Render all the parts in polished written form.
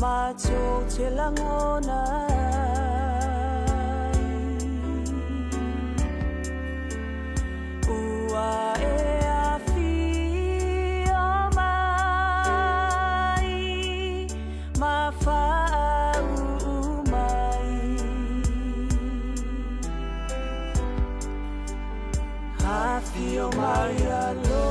macho telangona ua e afi o mai mawhau mai afi o mai alo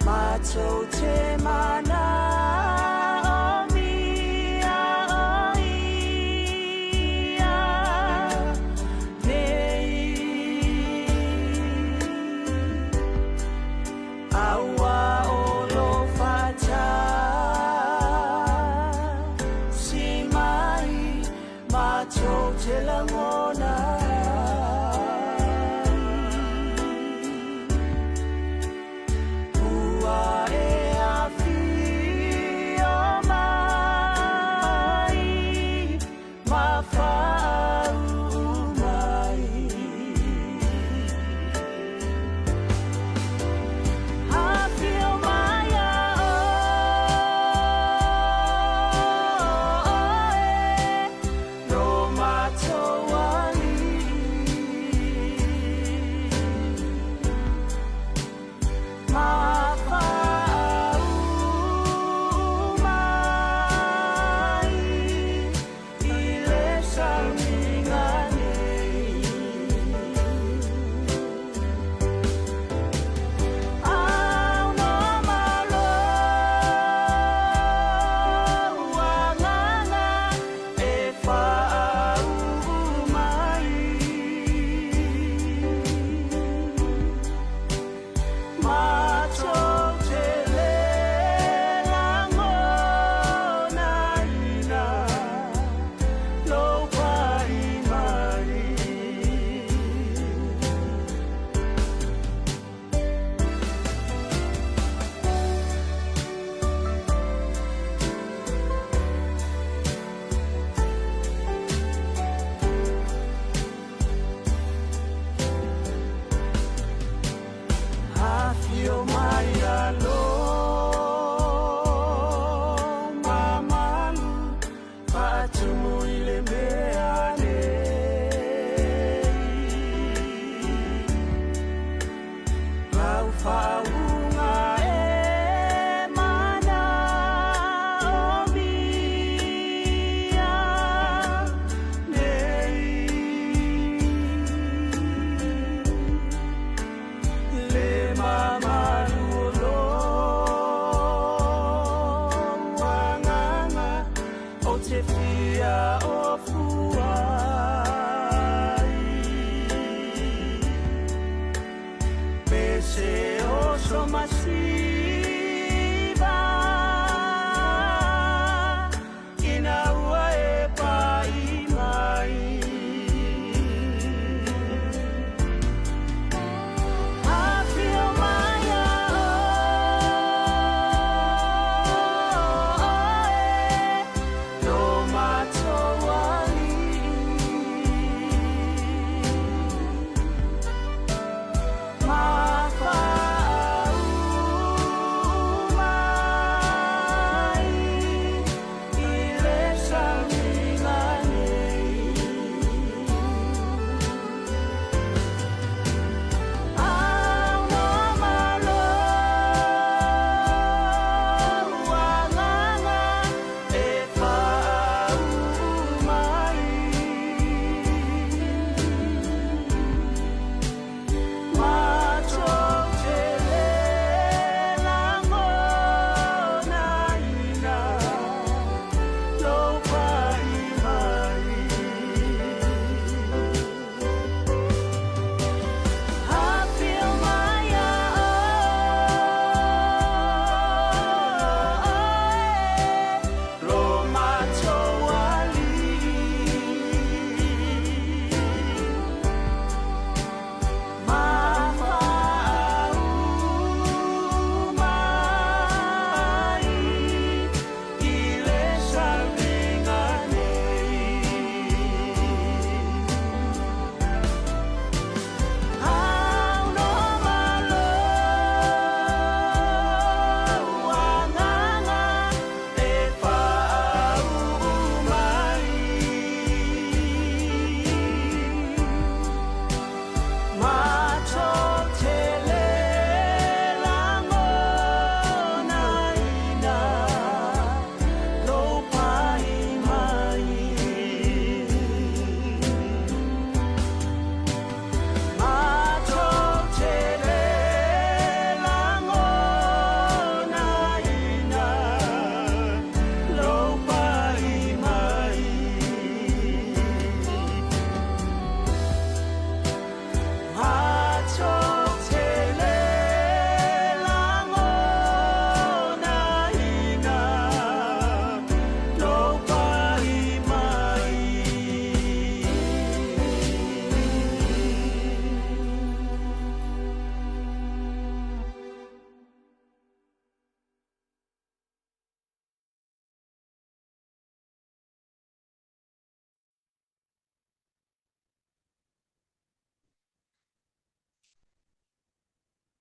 Macho te mana o mia o ia nei aua o lo fata si mai macho te langona Lo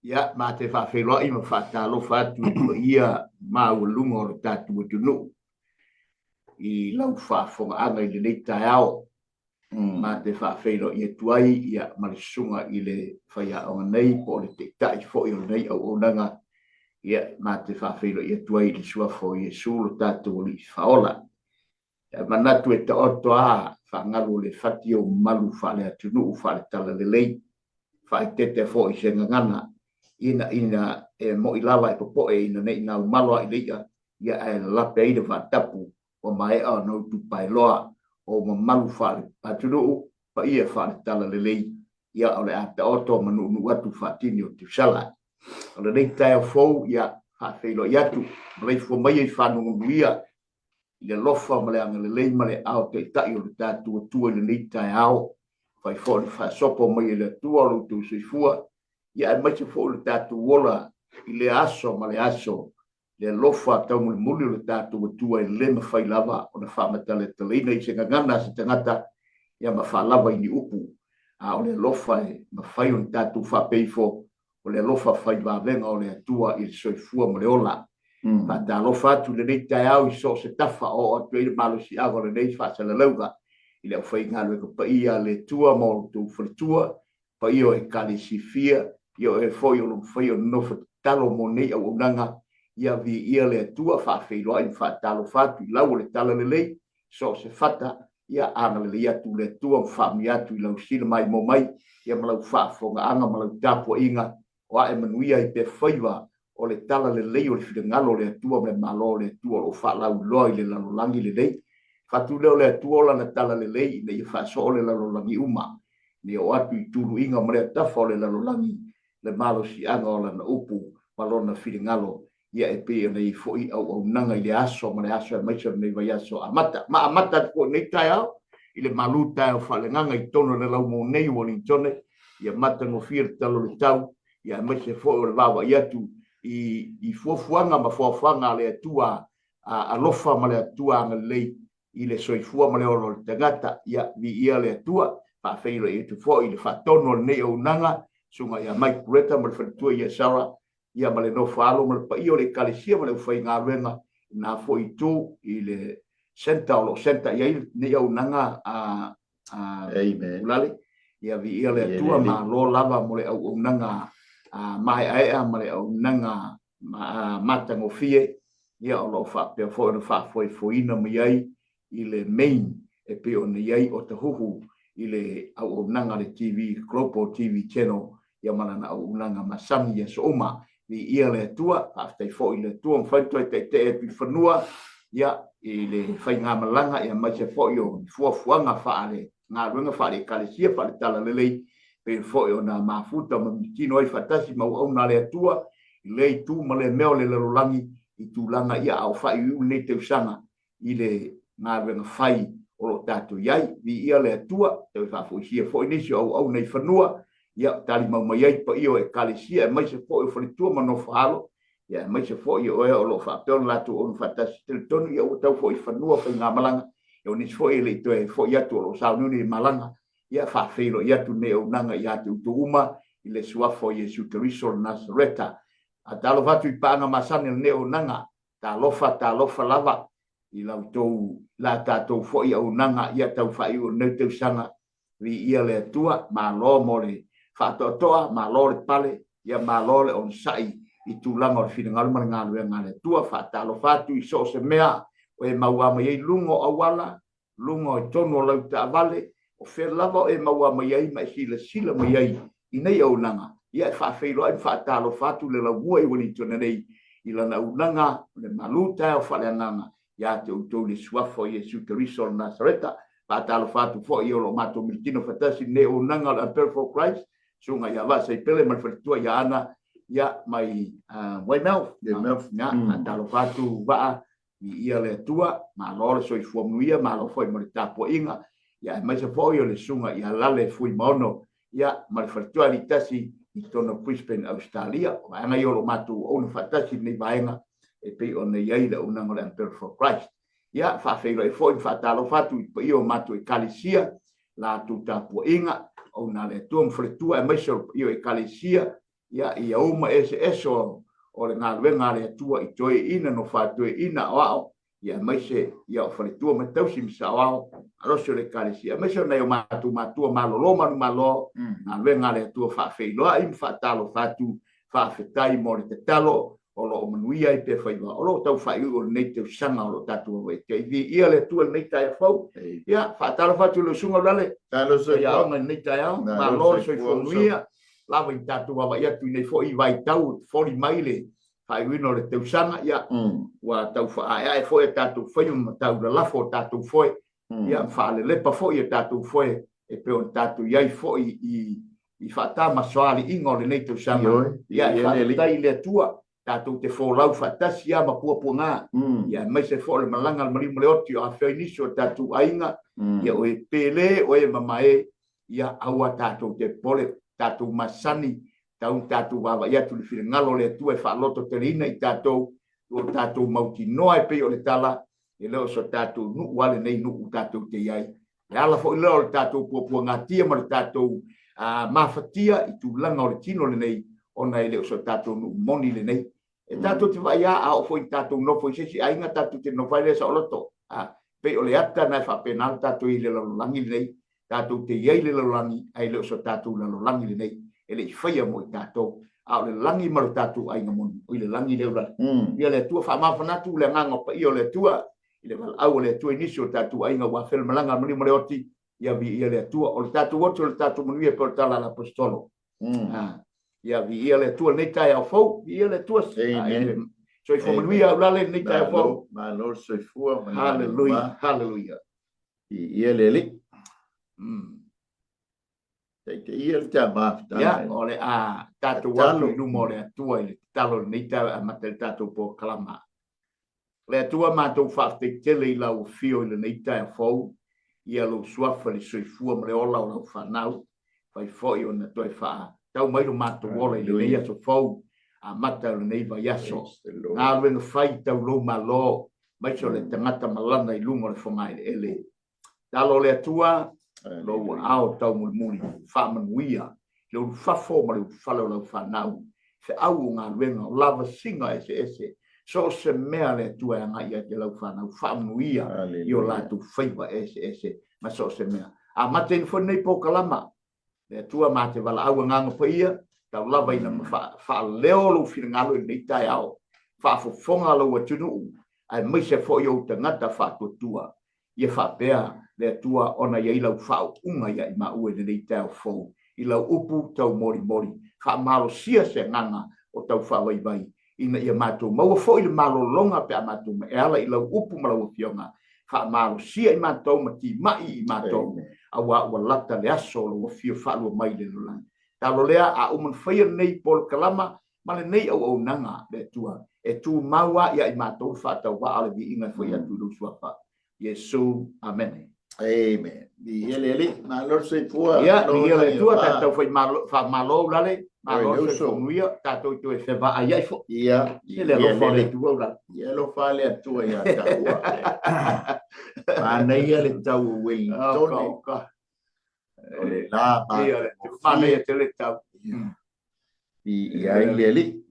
ia ma te whawhelo i ma whatalo whatu ia maulunga o tatu tunu i lau whafonga anga i le nei tai ao ma te whawhelo i tuai ia marisunga i le whaia o nei po le te tai fo i o nei au onanga ia ma te whawhelo i tuai i sua fo i sulu tatu o li whaola manatu e ta oto a whangalu le whati o malu whale atunu whale tala le lei whae tete fo i se ngangana ina mo ilawa e popo e ina nei na malo i leia ia e lape i le whatapu o mai a no tu pai loa o malu whale atunu pa ia whale tala le lei ia o le ata oto manu watu whatini o tu sala o le nei tai o fou ia hawhelo i atu rei fo mai i whanungu nuia i le lofa ma le anga le lei ma le ao te tai o le tatu o tua le nei tai ao fai fo le whasopo mai le tua o tu suifua ia e mai se fo le tatu wola i le aso ma le aso le lofa tau muli muli o le tatu o tua i le ma fai lava o na whamata le talina i se ngangana se tangata ia ma wha lava i ni upu a o le lofa e ma fai o le tatu whapeifo o le lofa fai wavenga o le atua i le soifua ma le ola ma ta lofa tu le nei tai au i so se tafa o atu i le malo si ago le nei wha sa le lauga i le whai ngā lue ko pa ia le tua mo tu whalitua pa ia e kali si fia ia e foi o whai o nofa talo mo nei au unanga ia vi ia le tua wha whiloa i wha talo whatu i lau le tala le lei so se whata ia ana le ia tu le tua wha mi atu i lau sila mai mo mai ia malau wha whonga anga malau tapua inga o a e manuia i pe whaiwa o le tala le lei o le whingalo le tua me malo le tua o wha lau loa i le lalolangi le lei Fatu leo le tuola na tala le lei le fa so le lalolangi uma ni o atu i tulu inga mare tafa le lalolangi le malo si anga o na upu malona filingalo ia e pe nei foi au nanga i le aso mare aso e mai se nei vai aso amata ko nei tai au i le maluta o falenganga i tono le lau mo nei o ni tone ia mata no fir talo le tau ia mai se foi o le vawa ia tu i fuafuanga ma fuafuanga le tua a lofa male tua nga lei i le soifua ma le olo le tangata ia vi ia le atua pa feilo i tu fo i le fatono le nei o nanga sunga ia mai kureta ma le fatua ia sara ia ma le no falo ma le pa io le kalisia ma le ufai ngā ruenga na fo i tu i le senta o lo senta ia i nei o nanga Amen. ulale ia vi ia le atua ma lo lava mo le au nanga mai aea ma le au nanga matango fie ia o lo fa pe fo no fa foi ina mi ai i le main e pe o nei ai o te huhu i le au nanga le TV Global TV channel ia mana au nanga masami ia so uma i ia le tua after fo i le tua mfanto te pi fanua ia i le fai ngā malanga ia mai se fo yo fuafuanga fa ale ngā runga fa le kalesia fa le tala lelei pe fo yo na mafuta ma mitino ai fatasi ma au na le tua i le tu ma le meo le lolangi i tu langa ia au fa i nei te usanga i le ngā renga whai o lo tātou iai, vi ia le atua, te whafo isia fo inisi au nei whanua, ia tali mau mai ai pa io e kalesia, e mai se fo i whanitua ma no whahalo, ia mai se fo i o lo whapeon latu o no whatasi teletonu, ia o tau fo i whanua whai ngā malanga, ia o nisi fo i le ito e fo i atu o lo saununi malanga, ia whawhelo i atu ne o nanga i atu utu uma, i le suafo i Jesu Keriso Nazareta, a talo whatu i pāna masani ne o nanga, ta lofa lava, i lau tau la tātou fo i au nanga ia tau whai o nau tau sanga vi ia le atua ma lo mo le whatotoa ma lo le pale ia ma lo le on sai i tūlanga o le whina ngaru ngā lue ngā le tua whatalo whatu i so se mea o e maua mai ei lungo awala lungo i tono lau ta avale o whera lava e maua mai ei mai sila mai ei i nei au nanga ia e whawheiro ai whatalo whatu le lau mua i wani tona nei i lana au nanga le maluta o whale nanga ia te utou le suafo i Jesu Keriso Nazareta, patalo fatu fo i olo mato miltino fatasi ne o nanga la per for Christ, sunga ia vasa i pele mal fatua ia ana, ia mai Weymouth, ia patalo fatu vaa i ia le tua, ma lore so i fuamuia, ma lo foi mo tapo inga, ia mai se fo i le sunga ia lale fui mono, ia mal fatua li tasi i tono Brisbane, Australia, ma anga i olo mato ono fatasi nei vaenga, e pe o nei ai le unanga le Emperor for Christ. Ia, whawheiro e fōi whatalo whatu i pa i o matu e kalisia, la tu tapu inga, o na le tuam whaletua e maiso i o e kalisia, ia uma ese o le ngā le atua i toe ina no whātue ina o ao, ia maise ia o whaletua me tausi misa o ao, aroso le kālesia, maise o nei o mātua malolo manu malo, ngā le atua whawheiloa i mwhatalo whātu, whawhetai mo le te talo, o lo manuia i pe whaiwa, o lo tau whai o nei te usanga o lo tātua wei, te iwi ia le atua nei tai whau, ia whatalo whātu le sunga lale, ia o nei tai au, malo soi whanuia, lava i tātua wa ia tu nei fo i vai tau, fori maile, fai wino le te usanga, ia, wa tau wha e fo e tātua whai ma tau la lafo tātua whai, ia whaale lepa fo i tātua whai, e peo tātua iai fo i whata masoali ingo le nei te usanga, ia i whatai le atua, tātou te whōlau whatasi a mapua ngā. Ia mai se whōle malanga al marimu le oti o a whainisi o tātou ainga. Ia o e pele o e mamae. Ia aua tātou te pole, tātou masani. Tātou wawa ia tuli whire ngalo le atua e whaaloto te rina i tātou. O tātou mauti noa e pei o le tala. E leo so tātou nuku wale nei nuku tātou te iai. E ala fo i leo le tātou pua ngā tia ma le tātou mawhatia i tū langa o le tino le nei. Ona e leo so tātou nuku moni le nei. E tātou te vai a o foi tātou no foi sesi ainga tātou te no vai le sa oloto. Pe o le ata nai whapenal tātou i le lalolangi le nei. Tātou te iei le lalolangi ai leo so tātou lalolangi le nei. E le i whaia mo i tātou. A o le langi maru tātou ainga moni. O i le langi leo la. Ia le tua whamawhanatu le nganga pa i o le tua. I le wala au le tua inisi o tātou ainga wa whel malanga mani mo le oti. Ia vi ia le tua. O le tātou oto le tātou manuia pe o tala la apostolo. Ia vi ia le tua nei tai au fau, ia le tua so i fomui au lale nei tai au fau. Ma lor so i fua. Hallelujah, hallelujah. Ia le li. Te ia le tia mafta. Ia, o le a tātou watu i numo le atua i le talo nei tai a mata le tātou po kalama. Le atua mātou whafte tele i lau fio i le nei tai au fau, ia lo suafa le so i fua mre ola o lau whanau, fai foi o na toi whaa. Tau mai lo mato wola i le nei aso fau, a mata le nei vai aso. Ngā ruenga whai tau lo malo, mai so le tangata malana i lungo le whangai le ele. Talo le atua, lo ao tau muli, whamanuia, le uru whafo ma le whalo lau whanau, se au ngā ruenga o lava singa ese, so se mea le atua e ngai a te lau whanau, whamanuia, i o latu whaiva ese, ma so se mea. A mata i whanei po kalama, le tua ma te wala au nganga pa ia, tau lava ina wha leo lo whina ngalo i nei tai au, wha fofonga lo atunu, ai mai se fo i o tangata wha tua, ia wha pēa le tua ona ia ilau wha unga ia i ma ue nei tai au fau, ilau upu tau mori, wha malo sia se nganga o tau wha vai, ina ia mātou maua fo i le malo longa pe a mātou ma e ala ilau upu malaua fionga, wha malo sia i mātou ma ti mai i mātou, awa lata le aso lo fio falu mai le lan talo lea a uman faia nei pol kalama male nei au nanga le tua e tu maua ia i matou fa ta wa ale bi inga foi atu lu suapa Yesu amen di ele na lor se tua ia ni ele tua ta ta foi malo lale malo se nuia ta to tu e feva ai fo ia ele lo fa le tua la ia lo fa le tua ia ta wa ma nei ele tau we tone la ma nei ele tau ia ele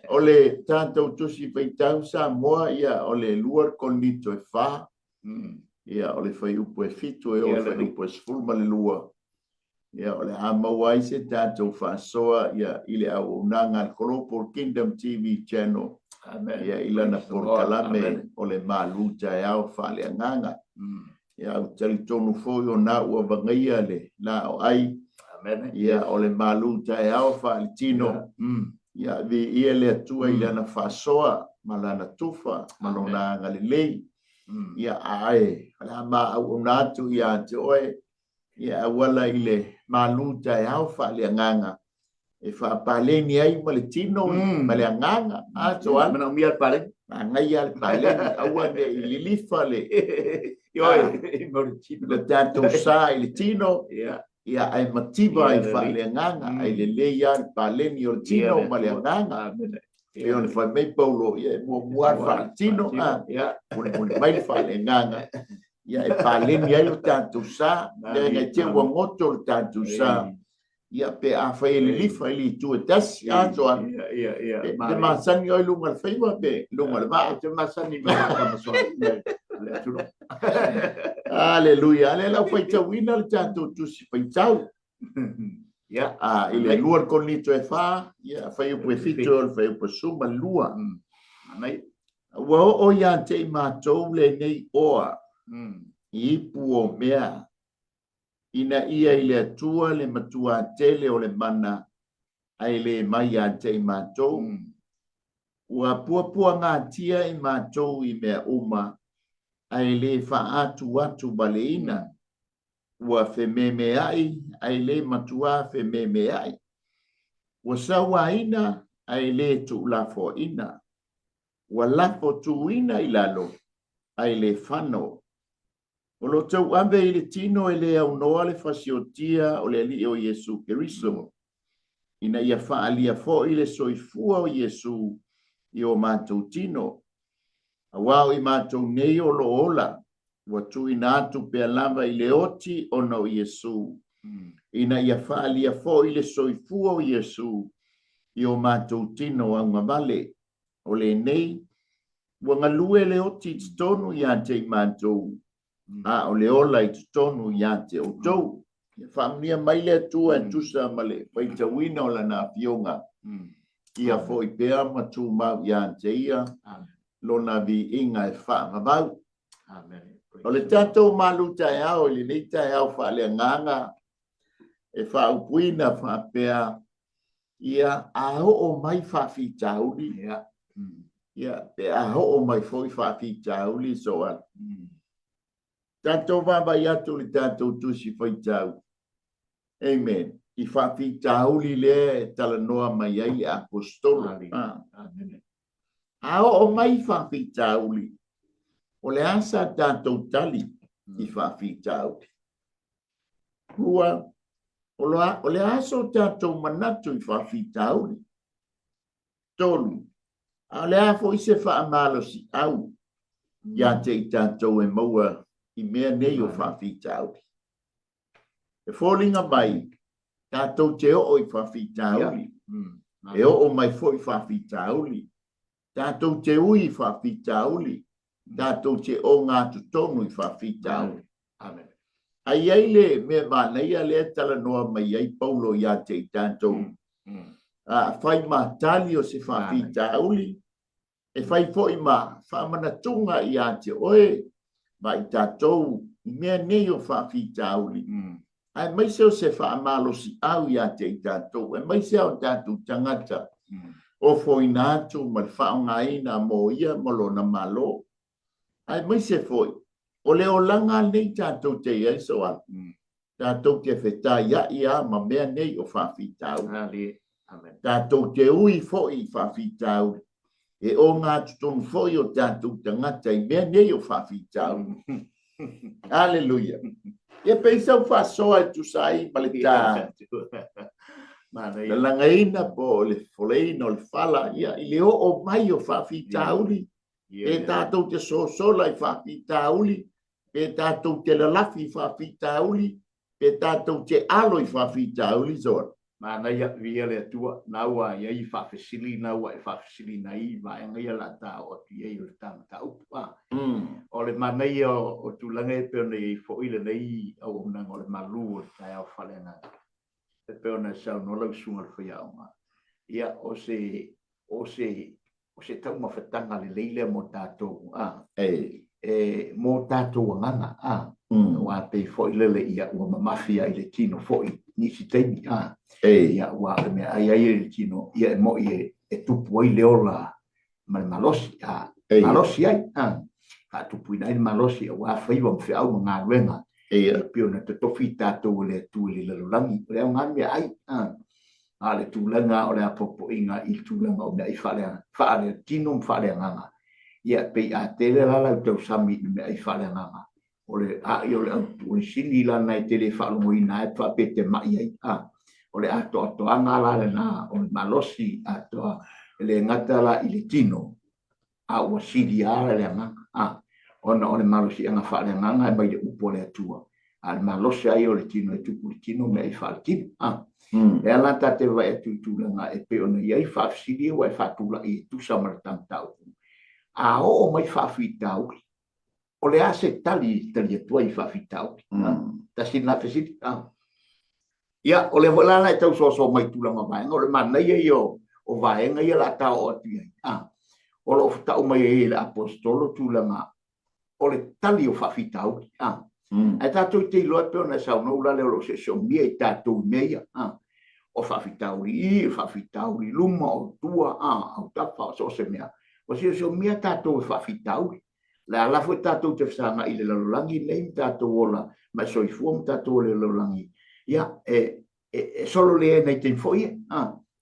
ole tanto tu si peitau sa moa ia ole luar konito e fa ia ole fai upo e fitu e ole fai upo e sfulma le lua ia ole ama wai se tanto fa soa ia ile au nanga al Global Kingdom TV channel ia ilana por kalame ole maluta e au fa le nganga ia au tali tonu foi o na ua vangaia le la o ai ia ole maluta e au fa le tino ia vi ia le atua ilana fa soa malana tufa malona ngalilei ia ai ala ma au natu ia te oe ia wala ile maluta e au fa le nganga e fa paleni ai maletino male nganga a so ana mi al pale ngai al pale aua de lilifa le oi maletino le tanto sa il tino ia ai mativa ai fa le nganga ai le ia al paleni o tino male nganga e on fa me paulo ia mo muar fa tino ia un mai fa le nganga ia e paleni ai o tanto sa le ngai te wa moto tanto sa ia pe a fai le lifa ili tu tas a so a ia te masani o lunga fai wa pe lunga ba te masani ma ka so le tu aleluia ale la fai tawina le tanto tu si fai tau ia a ile luar con nito e fa ia fai o fito fai o suma lua mai wa o ia te ma tou le nei oa i pu o mea ina ia ile atua le matua tele o le mana ai le mai a te matou ua puapua ngā tia i matou i mea uma ai le whaatu atu baleina ua whememe ai le matua whememe ai ua sawa ina ai le tu lafo ina ua lafo tu ina i lalo ai le whano o lo tau ambe i le tino e le au noa le fasiotia o le ali o Yesu Keriso. Ina ia whaalia fo i le soifua o Yesu i o mātou tino. A wao i mātou nei o lo ola. Wa tu ina atu pe alama i le oti o no Yesu. Ina ia whaalia fo i le soifua o Yesu i o mātou tino au ngavale. O le nei, wa ngalue le oti tonu i ate i mātou. O le ola i tonu ia te o tou. Whamnia maile tua e tusa male. Pai ta wina o lana fionga. Ia fo i pea matu mau ia te ia. Lona vi inga e wha mabau. O le tatou maluta e au, le neita e au wha le nganga. E wha upuina wha pea. Ia aho o mai wha fi tauli. Ia pe aho o mai foi wha fi tauli soa. Tato vava yatu li tato tusi fai tau. Amen. I whawhi tauli le tala noa mai ai apostolo. Ao o mai whawhi tauli. O le asa tato tali i whawhi tauli. Rua, o le aso tato manatu i whawhi tauli. Tolu. A le afo i se whaamalo si au. Ia te i tato e maua. I mea nei o whawhita auri. E fōlinga mai, tātou te o i whawhita auri. E o mai fo i whawhita auri. Tātou te ui i whawhita auri. Tātou te o ngā tutonu i whawhita auri. Amen. Ai eile me mānei a lea tala noa mai ai paulo ia te i tātou. Whai mā tali o se whawhita auri. E whai fo i mā, whamana tunga i a te oe. Mai tātou, mea nei o whawhi tāuli. Ai mai seo se whaamalo si au ia te i tātou. Ai mai seo tātou tangata. O foi nātu, mai whaongaina mo ia molo na malo. Ai mai se foi. O leo langa nei tātou te ia soa. Tātou te whetā ia ma mea nei o whawhi tāuli. Tātou te ui foi whawhi tāuli. E o ngā tutonu foi o tātou tangata I mea nei o whawhitau. Aleluia. E peisau whasoa e tu sai maleta. Na langaina po le foleina o le fala. Ia I le o mai o whawhitauli. E tātou te sosola I whawhitauli. E tātou te lalafi I whawhitauli. E tātou te alo I whawhitauli zora. Mana ia via le tua naua ia I whawhesili naua I whawhesili nai vai ngia la ta o ti e o tama ta upa. O le mana ia o tulanga e peona I foile nei au unang o le malu o tai au whalena. E peona sau no lau sunga le whaiaunga. Ia o se tau mawhatanga le leile mo tātou. Mo tātou ngana. Wa pe foile le ia ua mamafia I le tino foi. Nisi teimi. Ia ua me ai le tino ia mo e tupu ai le ola ma le malosi malosi ai ka tupu ina le malosi ua whaiwa mwhi au ngā ruenga pio na te tofi tātou le tu le lalulangi le au ngami ai le tūlanga o le apopo inga I tūlanga o mea I whaare tino mwhaare nganga ia pei a tele lala tau sami mea I whaare nganga o le o le au sini lana I tele whaalongo ina e whapete mai ai o le ato anga la le na o le malosi ato le ngata la I le tino ua siri ala le anga o le malosi anga whaare nganga e mai le upo le atua al malose ai o le tino e tupu le tino me ai whaletino. E ala tate vai e tuitulanga e pe ona iai whaafsiri wa e whaatula i tu samara tamtau. A o mai whaafitau. O le ase tali atua i whaafitau. Ta sina whesiti. Ia, o le walana e tau so mai tulanga vaenga. O le mana i o vaenga i la tau o atu iai. O lo tau mai e le apostolo tulanga. O le tali o whaafitau. E tātou te iloa pe ona sauna ula leo lo se somia i tātou meia. O whawhitauri luma o tua, au tapa o se mea. O se somia tātou e whawhitauri. Le alafo tātou te whanga i le lalolangi, nei tātou ola, mai soifua tātou le lalolangi. Ia, solo le nei te mfoie.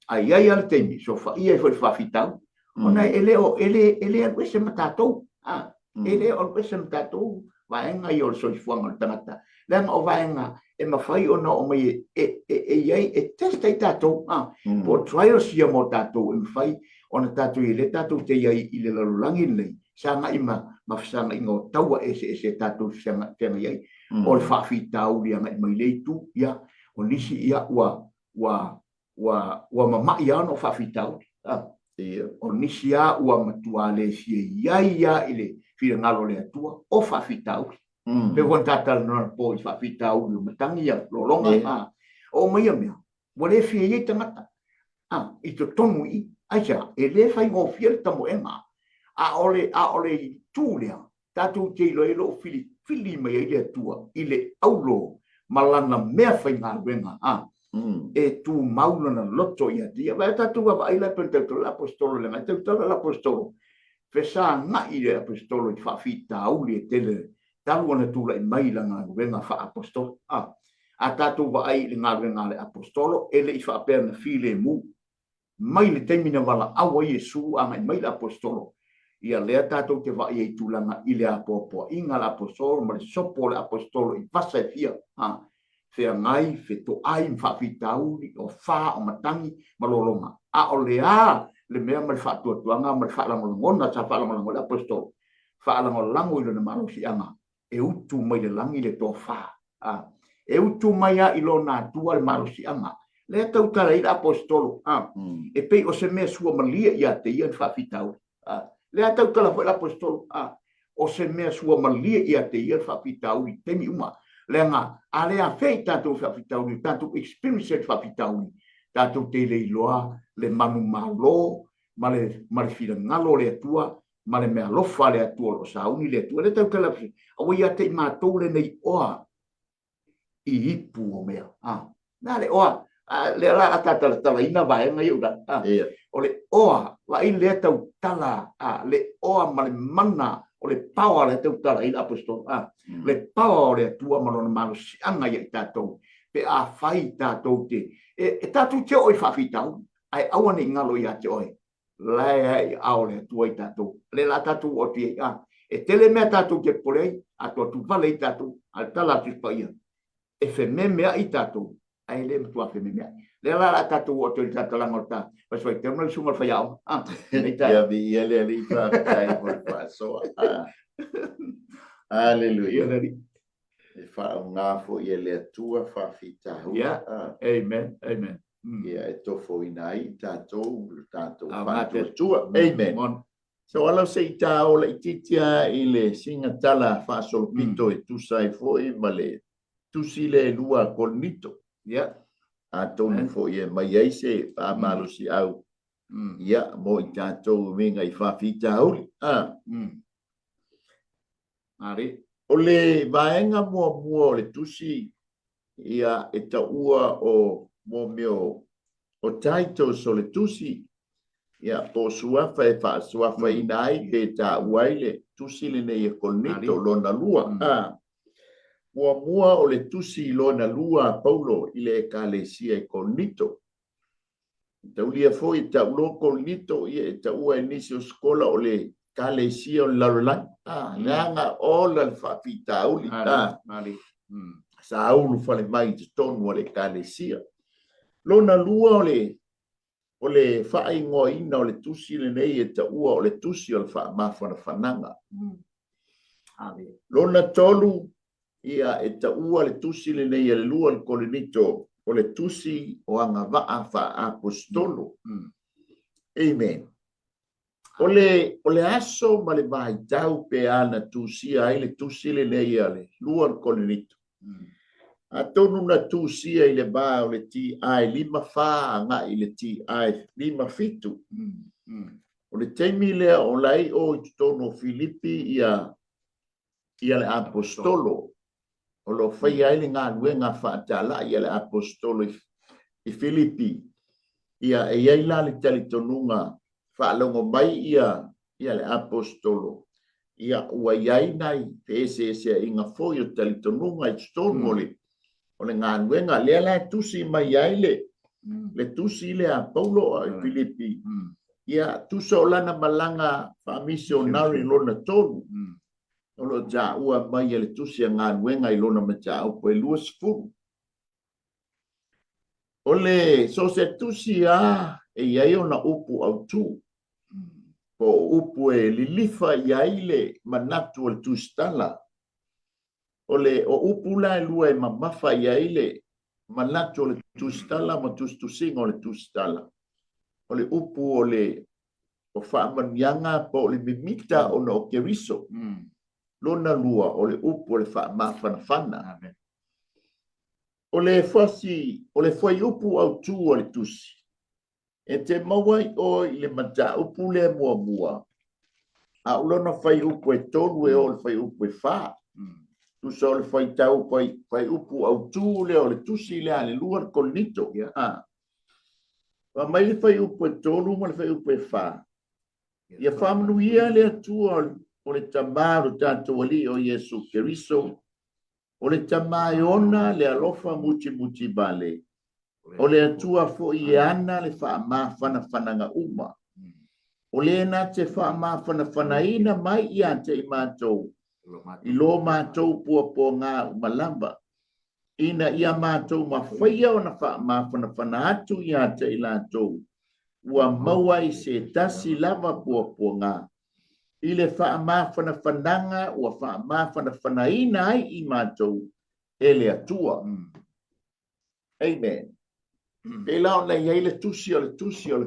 Ai ai al teimi, so ia e whawhitau. Ona ele al wese ma tātou. Ele al wese ma tātou. Vaenga i o le soifua ngal tangata. Lenga o vaenga e mawhai ona o mai iai e testa i tātou. Po trial sia mo tātou e mawhai ona tātou i le tātou te iai i le lalulangi nei. Sanga i mawhasanga i ngō taua e se tātou sanga tenga iai. O le whawhitau li anga i mai leitu. Ia, o nisi ia ua mamai ana o whawhitau. O nisi ia ua matua le sia iai ia i le fira ngalo le atua o whawhitau. Pe wan tātala nana po i whawhitau i matangi ia lolonga. O mai a mea, wale fia iei tangata. I to tonu i, aisa, e le whai ngō fia le tamo e ngā. A ole i tūlea, tātou te ilo e lo fili mai e le atua, i le aulo malana mea whai ngā wenga. E tū maulana loto i atia. Vai tātou wa aila pen tātou l'apostolo le ngai, tātou l'apostolo. Fesa nga i le apostolo i whawhitau li e tele talu ana tula i maila ngā wenga wha apostolo. A tātou wa ai le ngā wenga le apostolo, ele i whaapea na file mu. Mai le teimina wala awa Yesu anga i maila apostolo. Ia lea tātou te wa i tulanga i le apopoa. Inga le apostolo, ma le sopo le apostolo i pasa e fia. Fea ngai, fe to ai mwhawhitau o wha o matangi malolonga. A o lea le mea ma le whaatuatuanga, ma le whaalangolango, sa whaalangolango le apostolo. Whaalangolango i le marosi anga. E utu mai le langi le tō wha. E utu mai a ilo nā tua le marosi anga. Le tau tala i le apostolo. E pei o se mea sua malia i a te ian whawhitau. Le tau tala fo le apostolo. O se mea sua malia i a te ian whawhitau i temi uma. Le ngā, a le a whei tātou whawhitau ni, tātou experience e whawhitau ni. Tātou te le iloa, le manu malo, ma le whira ngalo le atua, ma le mea lofa le atua, o sauni le atua, le tau kalapsi. Awa ia te mātou le nei oa i ipu o mea. Nā le oa, le ala atata tala ina vaenga i ura. O le oa, wa i le tau tala, le oa ma le mana, o le pawa le tau tala i apostol. Le pawa o le atua malona malo si anga i tātou. Pe a whai tātou te. E tātou te oi whawhitau. Ai awane ngalo i a te oi. Lai ai ao le atua i tātou. Le la tātou o te e tele mea tātou te polei. A tua tu vale i tātou. Al tala tu spaia. E fe me mea i tātou. Ai le mtua fe me mea. Le la tātou o te tātou langota. Pas vai te mna sungal whaiao. Ia vi ia le ali whaakai mo whaasoa. Alleluia. E whaungafo ia le atua whawhitau. Amen. Amen. Ia e tofo inai tātou whaatua. Amen. So ala se i tā ola i titia i le singatala whaasolopito e tusai foi ma le tusi le lua kolnito. A tonu foi e mai eise whaamalo si au. Ia mo i tātou menga i whawhitau. Ari. O le vaenga mua o le tusi ia e taua o mo meo o taito so le tusi ia po suafa e whaasuafa inai pe ta uaile tusi le nei e kolnito lona lua. Mua o le tusi lona lua Paulo i le ekalesia e kolnito. Taulia foi taulo kolnito ia e taua e nisi o skola o le kalesia o larolang. Nanga ola le whawhitau li tā. Sa aulu whale mai te tonu o le kalesia. Lona lua o le whaingoa ina o le tusi le nei e ta ua o le tusi o le whamawhana whananga. Lona tolu ia e taua le tusi le nei le lua le kolinito o le tusi o anga vaa fa apostolo. Amen. O le aso ma le vai tau pe ana tusi ai le tusi le nei le lua le kolinito. A tonu na tusi ai le ba o le ti ai lima fa anga i le ti ai lima fitu. O le teimi lea o lai o i tono Filipi ia le apostolo. O lo fai ai le ngā luenga whaatala ia le apostolo i Filipi. Ia e iai la le tali tonunga whaalongo mai ia le apostolo. Ia ua iai nai te ese inga foi o tali tonunga i tono o le ngā luenga. Lea la tusi mai ai le tusi le a Paulo i Filipi. Ia tusa o lana malanga wha-missionari lona tonu. Olo ja ua mai le tusi ngā luenga i lona maja au po e lua sifuru. Ole so se tusi e iai o na upu au tu. Po upu e lilifa iai le manatu o le tustala. Ole o upu la e lua e mamafa iai le manatu o le tustala ma tustusinga o le tustala. Ole upu o le o whaamanianga po le mimita o na o keriso. Lona lua o le upu o le whaamawhanawhana. O le whai upu au tū o le tusi. E te mawai o i le mata upu le mua mua. A ulona whai upu e tonu e o le whai upu e wha. Tusa o le whai tau whai upu au tū le o le tusi le a le lua le kolnito. Wa mai le whai upu e tonu ma le whai upu e wha. Ia whamanuia le atua o le tamaru tātou ali o Yesu Keriso. O le tamai ona le alofa muti bale. O le atua fo i ana le whaamawhanawhananga uma. O le na te whaamawhanawhanaina mai i ate i mātou. I lo mātou pua ngā umalamba. Ina ia mātou mawhaia o na whaamawhanawhana atu i ate i lātou. Ua maua i se tasi lava pua ngā. I le whaamawhanawhananga ua whaamawhanawhanaina ai i mātou e le atua. Amen. E lao nei hei le tusi o le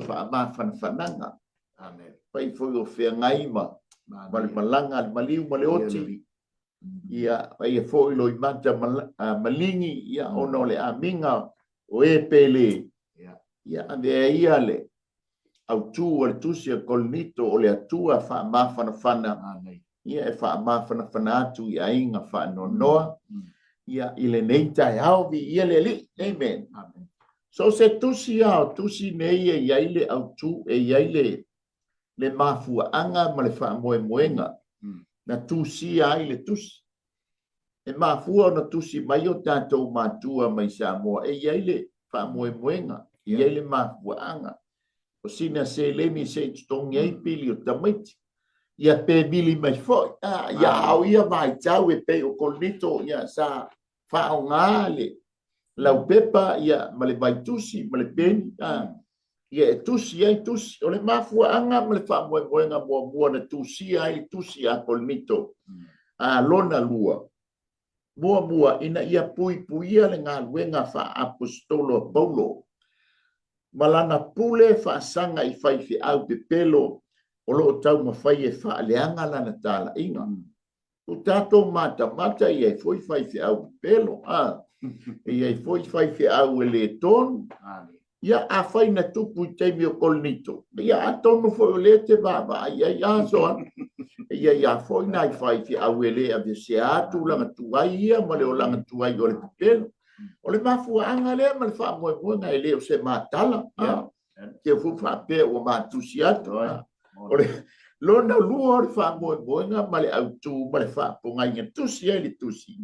whaamawhanawhananga. Amen. Pai foi o whea ngaima. Ma le malanga, le maliu, ma le oti. Ia, pai e foi lo i mata malingi, ia ono le aminga o e pele. Ia, ande ia le. Au tū o le tusi a kolnito o le atua whaamawhanawhana. Ia e whaamawhanawhana atu i ainga whaanonoa. Ia i le neitai hauvi ia le li. Amen. So se tusi au, tusi nei e iaile au tū e iaile le mafua anga ma le whaamoe moenga. Na tusi ai le tusi. E mafua na tusi mai o tātou mātua mai Samoa e iaile whaamoe moenga. Iaile mafua anga. O sina se leni se tongi ai pili o tamaiti. Ia pe bili mai foi. Ia au ia mai tau e pe o kolnito ia sa whao ngale. Lau pepa ia ma le vai tusi, ma le peni. Ia e tusi ai tusi. O le mafua anga ma le whaamoe moenga mua na tusi ai tusi a kolnito. Lona lua. Mua ina ia puia le ngā luenga wha apostolo Paulo. Malana pule whaasanga i whaiwhi au pe pelo o loo tau mawhai e whaaleanga lana tāla inga. O tātou mata i e foi whaiwhi au pe pelo. E ai foi whaiwhi au e le tonu. Ia a whai na tupu i teimi o kolnito. Ia a tonu foi o le te vava. Ia a soan. Ia foi na i whaiwhi au e le a se atu langa tuai ia ma le o langa tuai o le pe pelo. O le mafua anga lea ma le whaamoe moenga e leo se mātala. Ke fu whape o mātusi atu. O le lona lua o le whaamoe moenga ma le autu ma le whaaponga inga tusi e le tusi.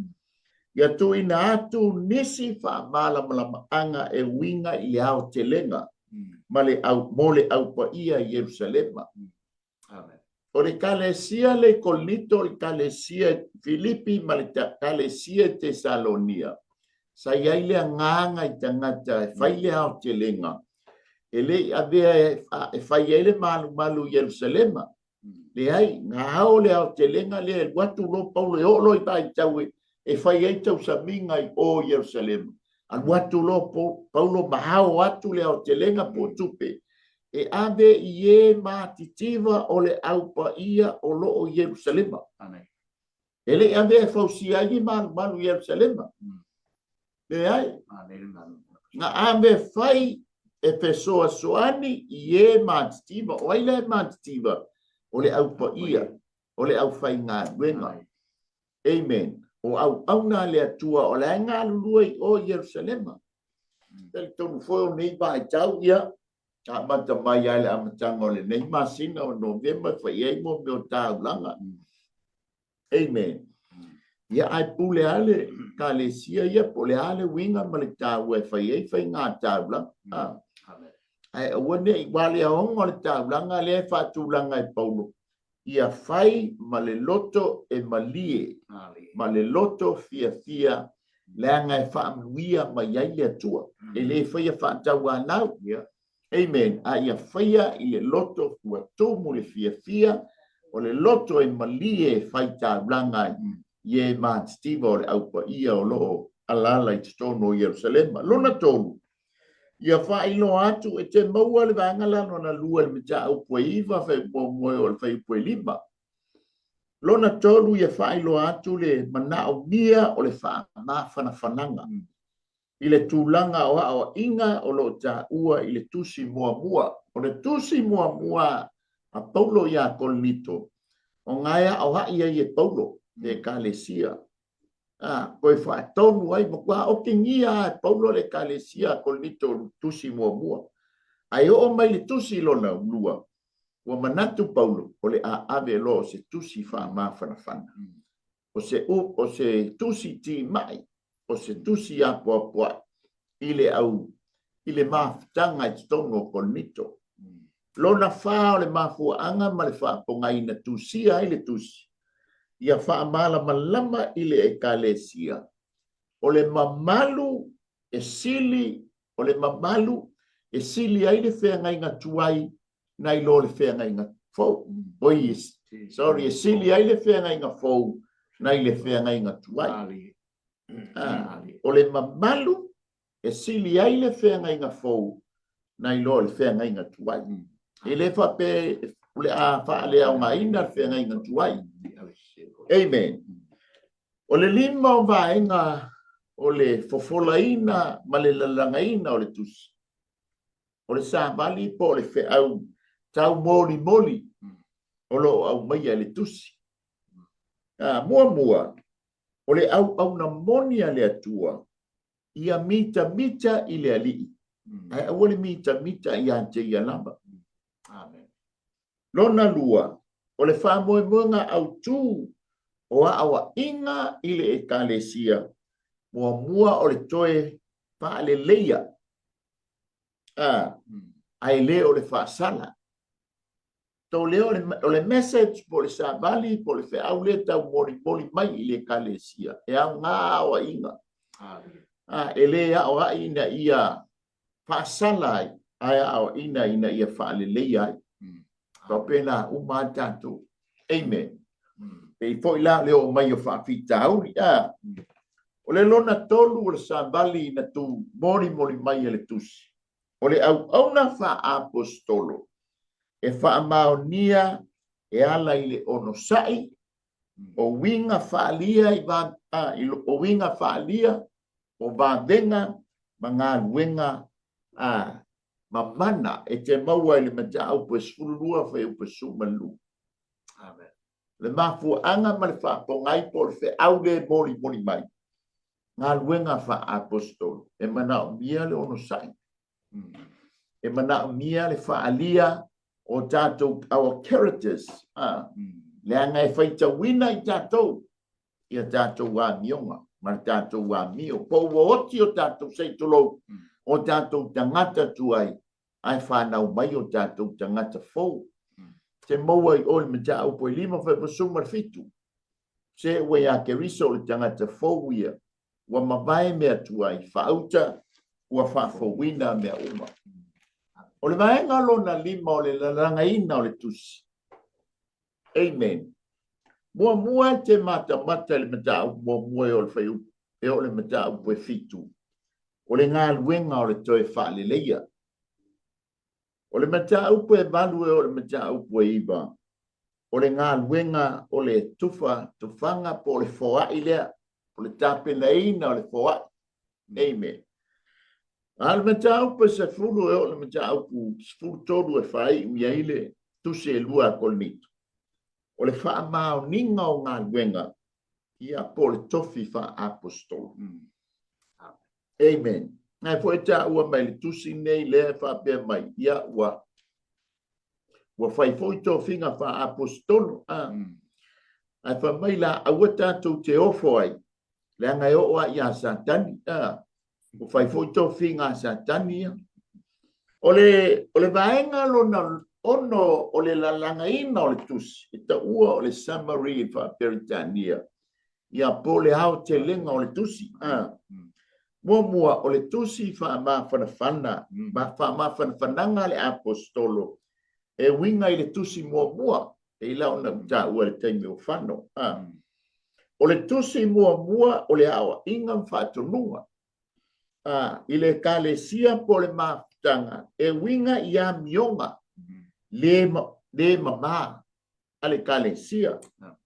Ia tu ina atu nisi whaamala malama anga e winga i le ao te lenga. Ma le au mole au pa ia i Jerusalema. O le kalesia le kolnito, le kalesia Filipi ma le kalesia Tesalonia. Sa iai lea nganga i tangata e whai lea o te lenga. E le avea e whai ele malu Jerusalema. Le ai, ngā hao lea o te lenga lea watu lo Paulo e olo i pai tau e e fai ai tau sa minga i o Jerusalem. Al watu lo Paulo mahao atu le o te lenga po tupe. E ave i e matitiva o le aupa ia o lo o Jerusalem. Amen. Ele ave e fausia i malu Jerusalem. Le ai. Amen. Nga ave fai e pessoa soani i e matitiva o ai le matitiva o le aupa ia o le au fai ngā wenga. Amen. O au na le atua o le ngā lului o Jerusalem. Tele tonu foi o nei vai tau ia. A mata mai ai le amatanga o le nei masina o November fai ei mo me o tau langa. Amen. Ia ai pule ale ka le sia ia po le ale winga ma le tau e fai ei fai ngā tau langa. Ai wane i wale a ongo le tau langa le fatu langa i Paulo. Ia fai ma le loto e malie. Ma le loto fia langa e whaamnuia ma iai le atua. E le fai a whaatau anau. Amen. A ia fai i le loto fua tomu le fia o le loto e malie e fai tā langa i e mātitiva o le aupa ia o lo alala i tono Jerusalem. Lona tonu. Ia whailo atu e te maua le vangala no na lua le mita au pue iwa whai moe o le whai pue lima. Lona tolu ia whailo atu le manao mia o le wha mawhana whananga. I le tūlanga o a inga o lo ta ua i le tusi mua. O le tusi mua a Paulo ia kolnito. O ngaia o haia i e Paulo le kalesia. Koe whaatonu ai mokua o ke ngia e Paulo le kalesia kolnito tusi mua. Ai o mai le tusi lona ulua. Ua manatu Paulo o le a ave lo se tusi wha mawhana. O se tusi ti mai. O se tusi a poa i le mawhtanga i tono kolnito. Lona wha o le mafuanga ma le wha pongai na tusia i le tusi. Ia wha amala malama i le ekalesia. O le mamalu e sili, o le mamalu e sili ai le whea ngai ngā tuai na i lo le whea ngai ngā fau. Sorry, e sili ai le whea ngai ngā fau na i le whea ngai ngā tuai. O le mamalu e sili ai le whea ngai ngā fau na i lo le whea ngai ngā tuai. E le wha pe le a wha le au ngā ina le whea ngai ngā tuai. Amen. O le lima o vaenga o le fofolaina ma le lalangaina o le tusi. O le sāwali po o le wheau tau moli. O lo au maia le tusi. Mua. O le au na monia le atua. Ia mita i le alii. Ai au le mita i ante i alama. Amen. Lona lua. O le whamoemoenga au tū. O awa inga i le ekalesia. Mua o le toe pa le leia. Ai le o le whaasala. Tau leo o le message po le sāwali po le wheau le tau mori mai i le ekalesia. E au ngā awa inga. E le awa ina ia whaasala ai. Ai awa ina ia whaale leia ai. Tau pena umātātou. Amen. Pei foi la leo mai o whaafita auri. O le lona tolu o le sāwali na tu mori mai e le tusi. O le au na wha apostolo. E wha maonia e ala i le ono sai. O winga whaalia o winga whaalia o vādenga ma ngā luenga mamana e te maua i le mata au pe sulua whai upe sumalu. Amen. Le mafuanga ma le whaapongai po le wheau le mori mai. Ngā luenga wha apostolo. E mana o mia le ono sai. E mana o mia le whaalia o tātou our characters. Le anga e whaita wina i tātou. Ia tātou wā mionga. Ma tātou wā mio. Po oti o tātou seitolo. O tātou tangata tuai. Ai whanau mai o tātou tangata fau. Te maua i ole me tā upo i lima whai pasumar fitu. Se ue a ke riso le tangata fau ia. Wa mawai mea tuai. Whauta ua whawhawina mea uma. O le vaenga lona lima o le larangaina o le tusi. Amen. mua te mata le mata mua o le fai e o le mata o fitu. O le ngā luenga o le toe wha le leia. O le mata upo e valu e o le mata upo e iwa. O le ngā luenga o le tufanga po le foa ilea. O le tapena ina o le foa. Amen. A le mata upo se fulu e o le mata upo fulu toru e whai uia ile tuse e lua kolnito. O le wha mao ninga o ngā luenga ia po le tofi wha apostol. Amen. Ngai fo eta ua mai le tusi nei le fa pe mai ia ua fai fo to finga fa apostolo ai fa mai la ua tanto te ofo ai le ngai o ia satani o fai fo to finga satani ole vaenga lo na ono ole la langa ina ole tusi eta ua ole summary fa peritania ia pole au te lenga ole tusi mua o le tusi fa ma fana fananga le apostolo e winga i le tusi mua e la ona ta ua le taimi o fano o le tusi mua o le awa inga fatonunga i le kalesia po le maftanga e winga i a mionga le mama a le kalesia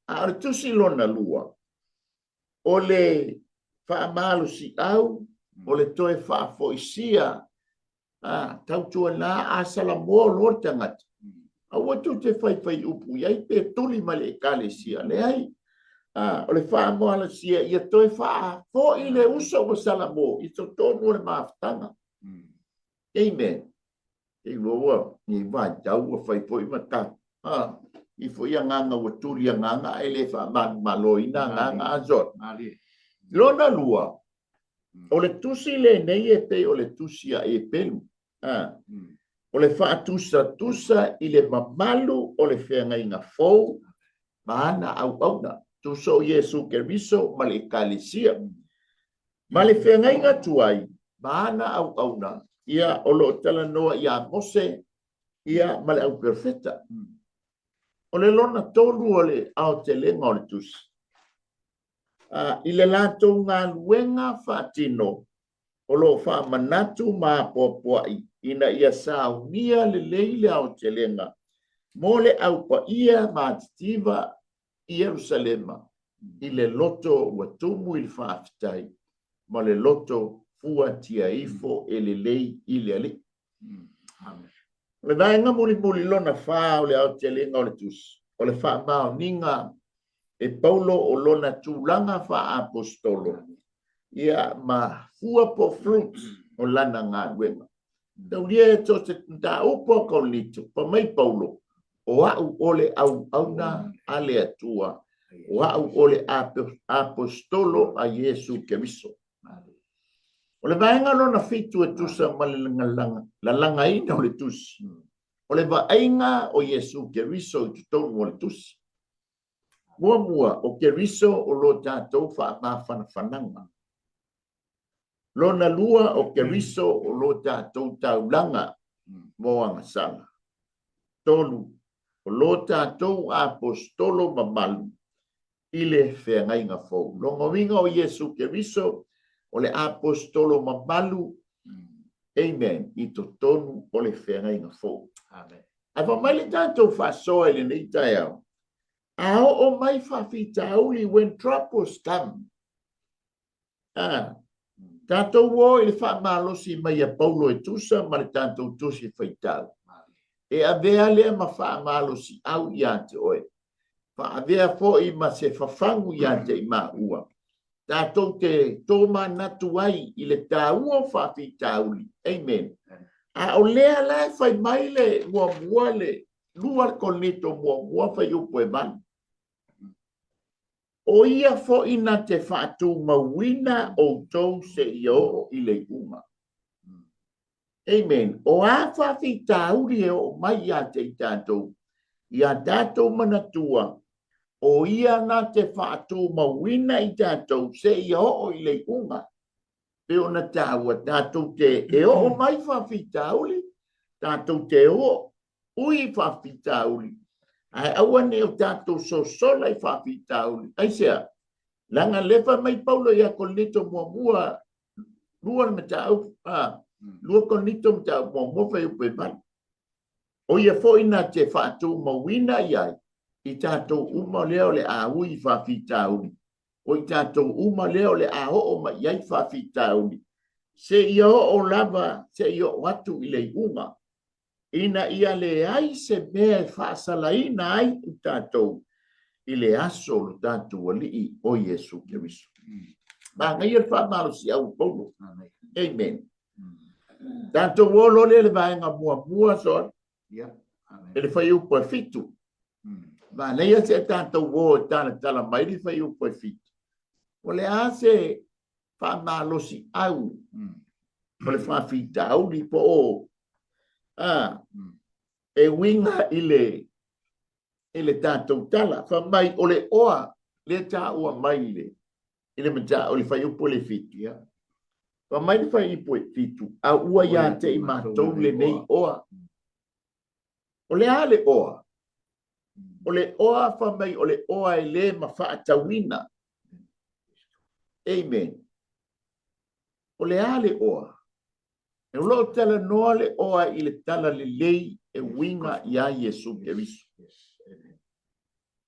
a le tusi lona lua o le faamalu si au o le toe faafoisia tautua na asala mo lo tangata aua tu te fai upu iai pe tuli ma le ekalesia le ai o le faamoala sia ia toe faafo i le uso o sala mo i totonu o le mafatanga amen e loa ni vai tau fai foi mata i foi nganga o tuli nganga ele faamaloina nganga azot lona lua o le tusi le nei e pe o le tusi a e pelu o le tusa i le mamalu o le whenga inga fou maana au na tuso Yesu Keriso ma le ekalesia ma le whenga inga tuai maana au na ia o lo tala noa ia Mose ia ma le au perfeta o le lona tolu o le au te lenga o le tusi i le lato ngā luenga whaatino o lo wha manatu mā poapoai ina ia saunia le leile au te lenga mo le au pa ia mā titiva i Jerusalema i le loto ua tumu i le whaafitai ma le loto fua tia ifo e le lei i le ali. Le vaenga muli lona wha o le au te lenga o le tusi o le wha mao ninga e Paulo o lona tūlanga wha apostolo ia ma fua po fruit o lana ngā luenga. Tau lia e to te ta upo kaulito pa mai Paulo o au ole au na ale atua o au ole apostolo a Yesu Keriso. O le vaenga lona fitu e tusa ma la langa ina o le tusi. O le vaenga o Yesu Keriso i tutonu o le tusi. Mua o Keriso o lo tātou whananga. Lona lua o Keriso o lo tātou taulanga mo angasanga. Tolu o lo tātou apostolo mamalu i le whengainga fau. Longa winga o Yesu Keriso o le apostolo mamalu. Amen. I to tonu o le whengainga fau. Amen. A mai le tātou whasoa i le nei tai au. Ao o mai whawhitauli when troubles come. Tātou wo i le whaamalosi mai a Paulo e tusa ma le tātou tusi whaitau. E a vea lea ma whaamalosi au i ante oe. Wha a vea fo i ma se whawhangu i ante i ma ua. Tātou te tōma natu ai i le tāua whawhitauli. Amen. A o lea lai whai mai le mua le lua konito mua whai upo e manu. O ia fo ina te whaatu mawina o tau se io i le uma. Amen. O a whawhi tauri e o mai a te tātou. Ia tātou manatua. O ia na te whaatu mawina i tātou se io i le uma. Pe o na tāua tātou te e o mai whawhi tauri. Tātou te o ui whawhi tauri. Ai awan e o tatou sosola I whawhitau. Ai sea, langa lefa mai Paulo ia kolito mua lua me tau, lua kolito me tau mua fai upe man. O ia fo ina te whātou mawina iai, I tatou uma leo le a ui whawhitau. O I tatou uma leo le a ho ma iai whawhitau. Se ia o lava, se ia o atu I le unga. Ina ia le ai se mea whaasalaina ai I tātou I le aso lo tātou alii o Yesu Keriso. Ma ngai e whaamalo si au Paulo. Amen. Tātou wolo le vaenga mua soa. E le whai upo e fitu. Ma leia se tātou wo tāna tala mai le whai upo e fitu. O le a se whaamalo si au. O le whaafita au li po o. E winga ile tātou tala, fa mai o le oa, le tā ua mai ile mata o le whai upo le fitu, fa mai le whai upo e fitu, a ua ia te I mātou le nei oa. O le a le oa fa mai o le oa e le ma whaatawina. Amen. O le a le oa. E lo tala noa le oa I le tala le lei e winga ia Yesu Keriso.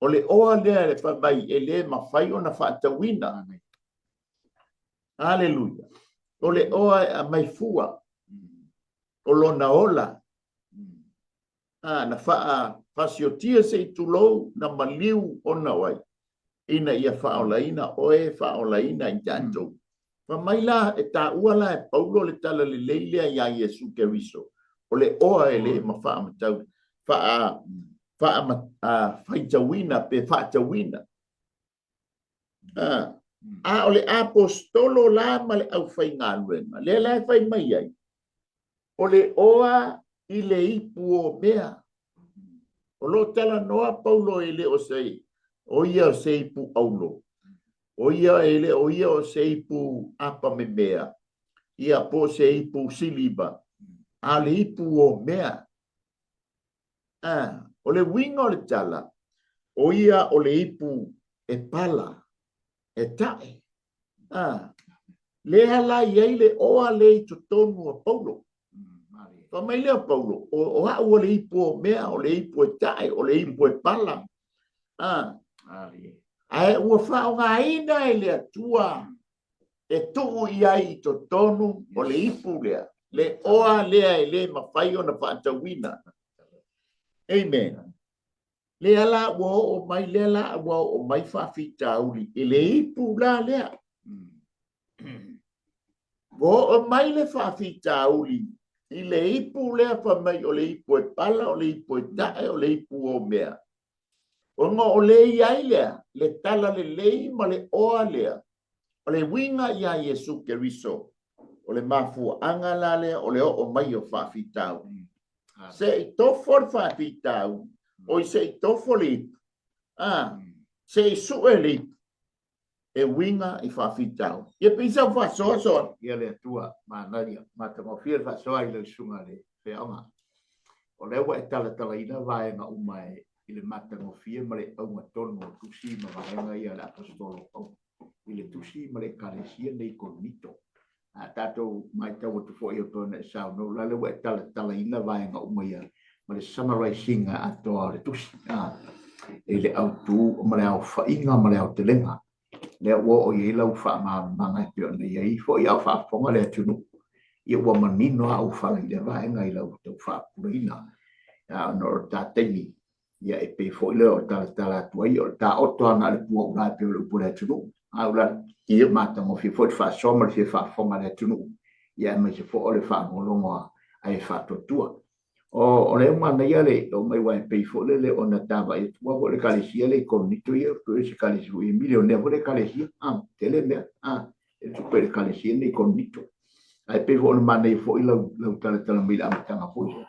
O le oa lea le whamai e le mawhai o na whaatawina. Hallelujah. O le oa e a mai fua. O lona ola. Na whasiotia se I tulou na maliu o na wai. Ina ia whaolaina oe whaolaina I tātou. Whamai la e tā uala e Paulo le tala le leilea ia Yesu Keriso. O le oa e le ma whaamatau. Whaitawina pe whaatawina. O le apostolo la ma le au whai ngā luenga. Le la e whai mai ai. O le oa I le ipu o mea. O lo tala noa Paulo e le o sei. O ia o sei ipu aulo. O ia ele o ia o se ipu apa me mea. Ia po se ipu siliba. A le ipu o mea. O le winga o le tala. O ia o le ipu e pala. E tae. Le ala iei le oa le I totonu o Paulo. Pa mai lea Paulo. O hau o le ipu o mea. O le ipu e tae. O le ipu e pala. Ai ua whao ngā ina e lea tua e tuu iai I totonu o le ipu lea. Le oa lea e le mawhai o na whaatawina. Amen. Le ala ua o mai lea la ua o mai whawhita uli. E le ipu la lea. Ua o mai le whawhita uli. I le ipu lea wha mai o le ipu e pala, o le ipu e tae, o le ipu o mea. O ngā o le iai lea, le tala le lei ma le oa lea. O le winga ia Yesu Keriso. O le mafu anga la lea, o le o mai o whawhitau. Se I tofo le whawhitau, o I se I tofo le ipu. Se I sue le ipu. E winga I whawhitau. Ia pisa whasoa soa. Ia le atua, mānaria, mātamawhia whasoa I le sunga le wheonga. O lewa e tala ina vaenga umae. I le matangofia ma le aunga tonu o tusi ma vaenga ia le apostolo au. I le tusi ma le kalesia nei konito. Tātou mai tau atu fo ia tōna e sao no lale wa e tala ina vaenga umaia ma le summarizing atoa le tusi. E le au tū ma le au whainga ma le au telenga. Le ua o iei lau wha manga e pio nei iei fo i au whaafonga le atunu. Ia ua manino au whala I le vaenga I lau tau whaapuraina. Nor tāteni. Ia e pe fo ile o tala tuai o ta oto ana le pua ula pe le pua tunu a ula ia mata mo fi fo fa soma fi fa fonga le tunu ia me se fo le fa molonga ai fa totua o le mana ia le o mai wa pe fo le ona tava e tua vo le kalesia le konito ia ko se kalesia i milione vo le kalesia tele me e tu pe le kalesia le konito ai pe fo mana i fo ila tala mi la tanga fo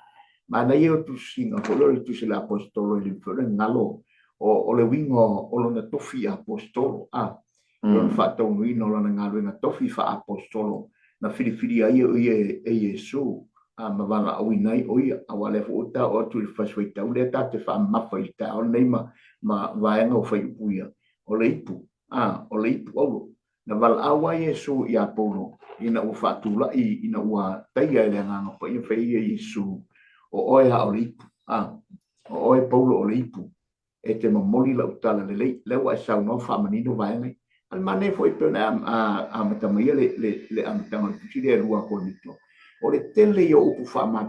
Mana ia tu singa ko le tu se la apostolo le fo ngalo o le wingo o lona tofi apostolo lona fato no lona ngalo na tofi fa apostolo na filifili ai e Yesu ma wala au nai oia awale fo ta o tu fasoi ta le ta te fa ma fa ta o nei ma vaenga o fai puia o le ipu o le ipu o na wala awa Yesu ia polo ina u fatula ina ua taia le nganga pa ia fai Yesu o oia o le ipu o oe polo o le ipu e te mamoli la utala le wa sa no fa manino vaenga al mane foi pena a matamia le amtanga ki le rua ko nito o le tele yo upu fa ma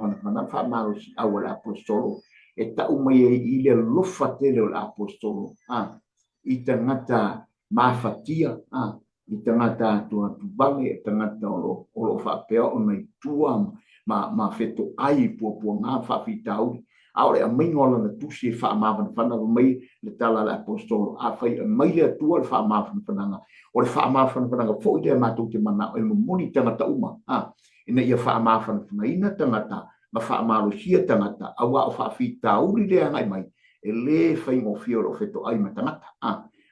si awala apostolo e ta umai i le lofa tele o apostolo i tangata mafatia i tangata tua tubale e tangata o lo fa peo o nei tua ma feto ai po nga fa fitau aure a mai ngola na tusi fa ma fana mai le tala le apostolo a fai mai le tua fa ma fana o le fa ma fana fo i ma tu te mana e mo moni tangata uma ina ia fa ma fana ina tangata ma fa ma lo sia tangata awa o fa fitau li le ngai mai e le fai mo fio lo feto ai ma tangata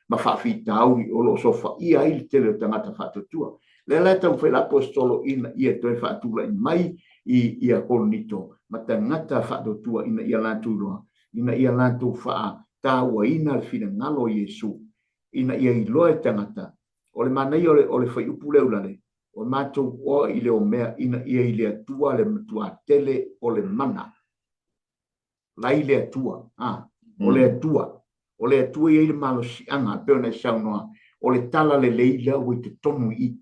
ma fa fitau o lo sofa ia il tele tangata fa tua le tau fai l'apostolo ina ia to fa tu mai ia konito ma tangata fa tua ina ia lantu fa ta wa ina fina ngalo Yesu ina ia i loe tangata o le mana o le fai upule ulale o matou o i le o mea ina ia i le atua le matua tele o le mana lai le atua o le atua ia i le malo si anga peo na saunoa o le tala le leila o i te tonu i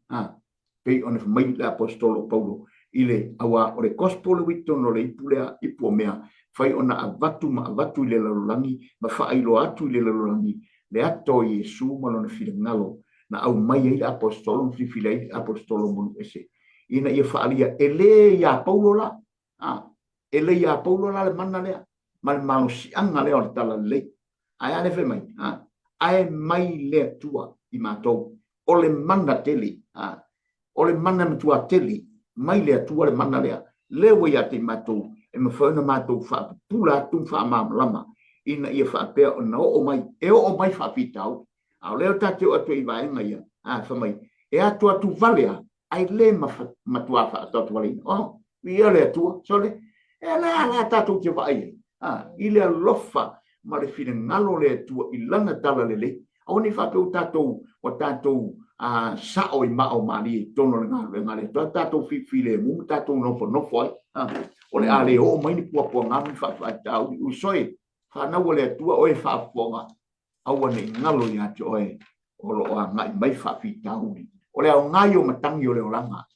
pei o ne mai le apostolo Paulo ile awa o le gospel witono le ipulea ipu mea fai ona avatu i le lalulangi ma whailo atu i le lalulangi le ato Yesu malona filangalo na au mai ai apostolo filai apostolo monu ese ina ia whaalia ele ia Paulo la ele ia Paulo la le mana lea mal si anga lea o le tala le ai ane fe mai ai mai le tua i matou o le mana teli o le mana matua teli mai le tua le mana lea le wa ia te matou e mawhauna matou wha pula tum wha lama ina ia wha pea o na o mai e o mai wha pitau au leo tate o atu i vaenga ia wha mai e atu atu valea ai le matua wha atu vale ia le atua sole e le ala tatou te vai i le alofa ma le fina ngalo le atua i lana tala le au ni wha peu tatou o tatou sao i mao mali tono ngale tatou fifile mu tatou nofo ai o le ale o mai ni pua ngami fa tau u soi fa na wole tua o fa ponga au ne ngalo ya joe o lo ngai mai fa fitau o le ngai o matangi o le langa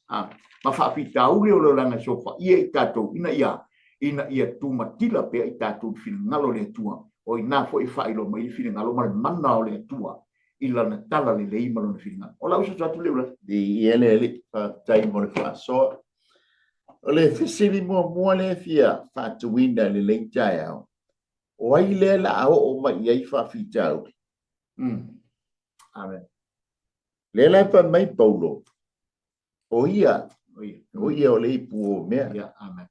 ma fa fitau o le langa sofa ia tatou ina ia tu matila pe i tatou fil ngalo le tua o ina fo i fa ilo mai fil ngalo ma manna o le tua ila na tala le lei malo na fil ngalo o la usa tu le di ele fa tai mo le fa so o le fisili mo le fia fa tuina le leitai au o ai le la o mai ai fa fitau amen le la fa mai Paulo o ia o le pu me ya amen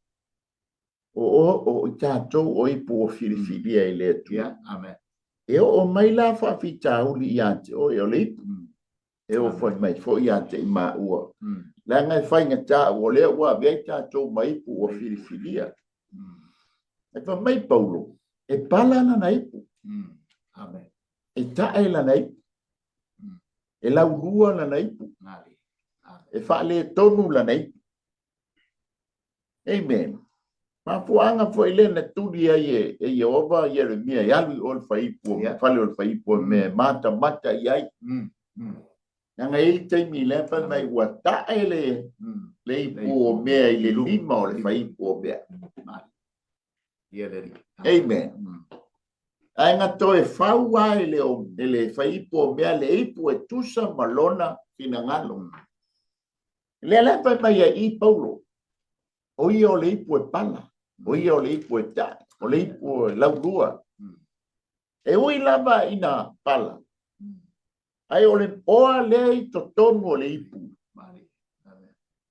o tatou o ipu o filifilia i le tu amen e o mai la fa fitau li ate o le ipu e o foi mai foi ate ma ua la ngai fai ngata o le ua be tatou mai pu o filifilia e fa mai Paulo e pala na ipu amen e tae la na ipu e la urua la ipu e fa le tonu la na ipu amen ma fuanga foi le na tudia ye Jehova Jeremia ya lu ol fai pu fale ol fai pu me mata yai nga il te mi le pa mai wa ta ele le pu me le lima ol fai pu be amen ai nga to e fau ai le fai pu me le pu e tusa malona fina ngalo le pa mai i Paulo o io le pu e pala o ia o le ipu e ta, o le ipu laurua. E ui lava ina pala. Ai o le oa lea i to tonu o le ipu.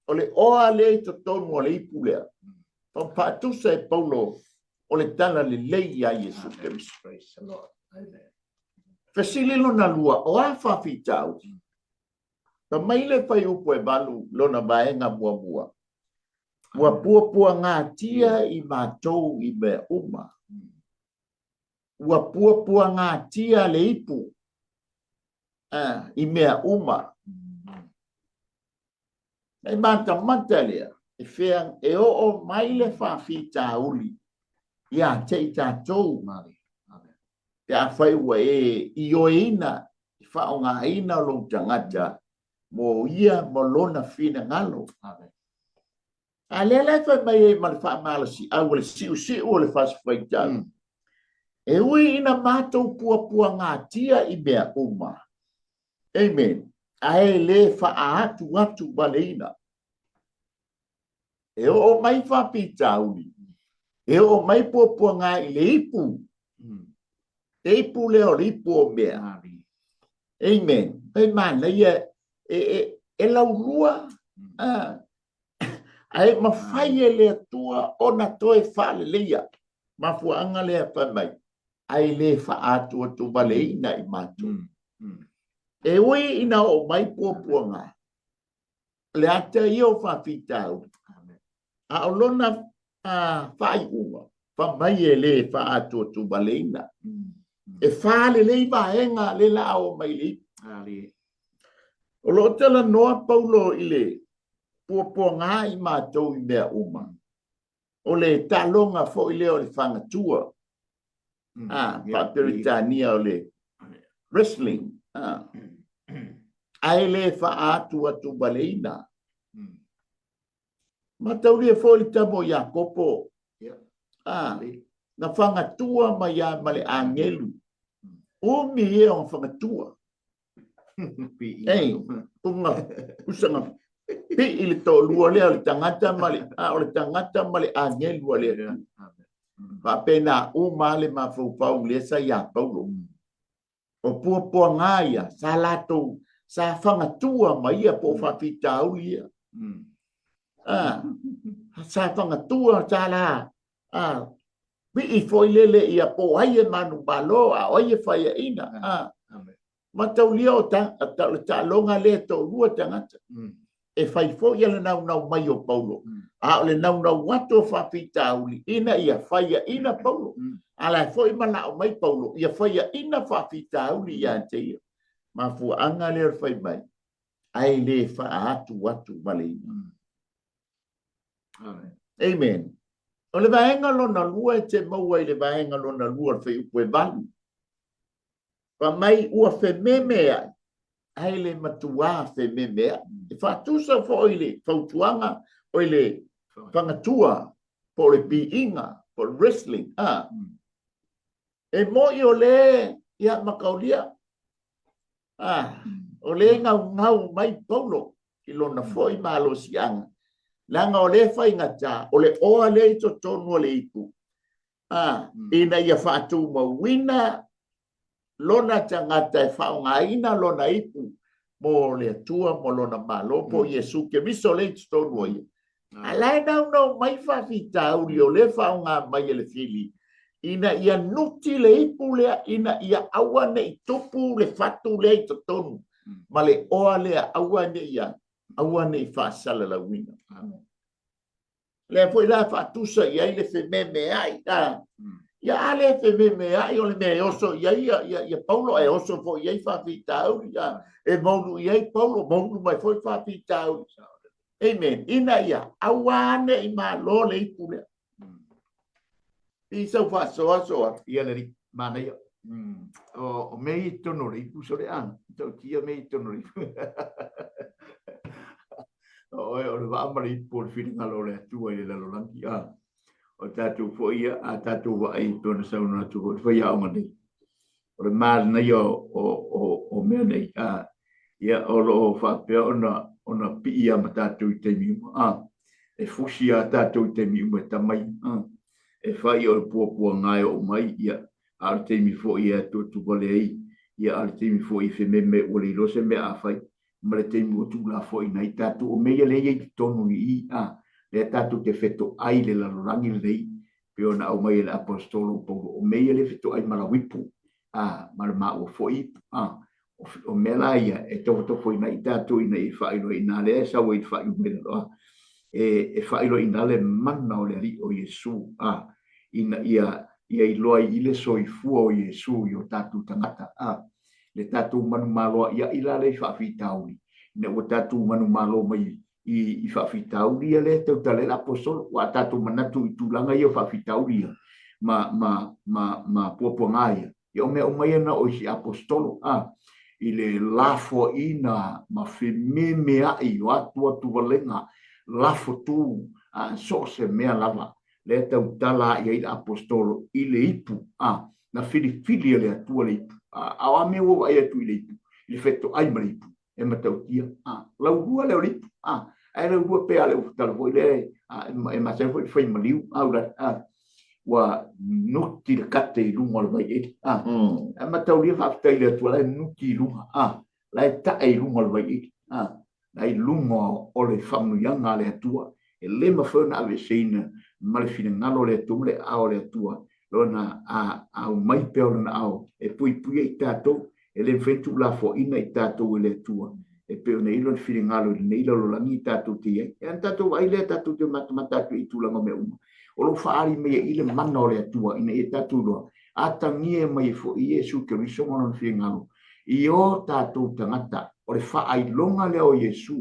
O le oa lea i to tonu o le ipu lea. Pau patusa e Paulo o le tala le lei a Yesu Christ. Fesili lona lua o a whawhitau. Ta mai le whai upo e balu lona vaenga mua. Ua pua ngā tia I mātou I mea uma. Ua pua ngā tia le ipu. I mea uma. Nei mata lea. E whea e o mai le whawhi tā uli. Ia te I tātou. Te a whai ua I o ina. I whao ngā ina lo tangata. Mo ia mo lona whina ngalo. A lea whai mai e ma le wha malasi. A wale si o le whasi whai tau. E ui ina mātou pua ngā tia I mea uma. Amen. A e le wha atu baleina. E o mai whapita uli. E o mai pua ngā I le ipu. E ipu leo le ipu o mea. Amen. Pei mana ia e lau lua. A e mawhai e lea tua o na toe whale leia. Mafuanga lea whamai. A e le wha atu baleina I mātou. E ui ina o mai pua ngā. Le ata I o whapita uli. A olona whai uma, whamai e le wha atu baleina. E whale le vaenga le la o mai li. O lo tala noa paulo I le pua ngā I mātou I mea uma. O le talonga fo I le o le whangatua. Whaperitania o le wrestling. Ai le wha atu baleina. Mataulia fo I tamo Iakopo. Na whangatua mai a male angelu. Umi e o whangatua. Ei, usanga. Pi I le tō lua lea o le tangata male angelu lea. Whapena male ma whaupau lea sa Iapaulo. O pua ngā ia, sa lato, sa whangatua mai ia po whawhita au lia. Sa whangatua sa la. I foi lele ia po ai e manu malo a oi e fai ina. Matau lia o ta longa le to lua tangata. E fai foi ia le nau mai o Paulo. A le nau wato whawhita au li. Ina ia fai ina Paulo. Ala foi mana o mai Paulo. Ia fai ina whawhita au li ia te ia. Ma fua anga le fai mai. Ai le wha atu male. Amen. O le vaenga lona lua te maua I le vaenga lona lua whai upo e vanu. Pa mai ua whememea. Ai le matua whememea. E whatusa fo I le whautuanga o I le whangatua po le piinga, po le wrestling. E moi o le ia makaulia. O le ngau mai Paulo I lona fo I malo sianga. Langa o le whai ngata, o le oa le I to tonu o le ipu. Ina ia whātu mawina, lona tangata e whao ngā ina lona ipu, mo le atua mo lona malo, po Iesu ke miso le I to tonu o ia. Alai nau mai whawhita uri o le whao ngā mai le whili. Ina ia nuti le ipu lea, ina ia awane I tupu le whatu le I to tonu. Ma le oa lea awane ia. Awane I whaasala la wina. Le foi la fatusa ia le fememe ai. Ia ale fememe ai o le me oso ia Paulo e oso foi ia whawhita au. E maunu ia Paulo, maunu mai foi whawhita au. Amen. Ina ia awane I malo le ipu lea. I sau whasoa. Ia le ri, mana ia. O mei tono ri, puso le an. Tau tia mei tono ri. O le whaamari po le whiringa lo le atua I le lalo langi. O tātou fo ia, a tātou wa ai tōna sauna atu o whai aonga nei. O le māra nei o mea nei. Ia o lo whapea ona pi ia ma tātou I teimi uma. E fusi a tātou I teimi uma tamai. E whai o le pua ngai o mai. Ia a le teimi fo ia tōtu wale ai. Ia a le teimi fo I whememe o le ilose mea a whai. Ma le teimi o tūla fo I nei tātou o mea le iei tonu I. Le tātou te wheto ai le lalorangi le nei. Peo na au mai le apostolo Paulo. O mea le wheto ai malawipu. Ma le maa o fo I. O mea la ia e toko I nei tātou I nei whaino I nā lea sa wei whaino mea loa. e whairo ina le mana o le ali o Iesu, ina ia i loa i le soifua o Iesu i o tātou tangata, le tātou manu maloa ia i la le whawhitauri, ne o tātou manu malo mai i whawhitauri ia le tau tale apostol, wa tātou manatu i tūlanga i o whawhitauri ia, ma puapuangaia, i o mea o mai ana o isi apostolo, i le lafo ina ma whememea i o atu walenga, lafo tū, so se mea lava, le tau tala i le apostolo i le ipu, na whiri le atua le ipu, a me o ai atu i le ipu, i le wheto ai ma le ipu, e matau tia, lau rua leo le ipu, ai lau rua pea le ufutala foi le, e masai foi whai maliu, wa nuki le kate i lunga le vai eti, e matau lia whaftai le atua, lai nuki i lunga, lai tae i lunga le vai eti, lai lunga o le whamuianga le atua, e le mawhana ave seina, ma le whina ngalo le atua, le ao le atua, lona au mai peo lona ao, e pui i tātou, e le whentu la fo ina i tātou e le atua, e peo nei lo le whina ngalo, nei lo langi i tātou te iei, e an tātou ai le tātou te matamatu i tūlanga me uma, o lo whaari mea i le mana o le atua, ina i tātou loa, atangia mai fo i Iesu ke risonga na whina ngalo, i o tātou tangata, o le whaai longa leo Iesu,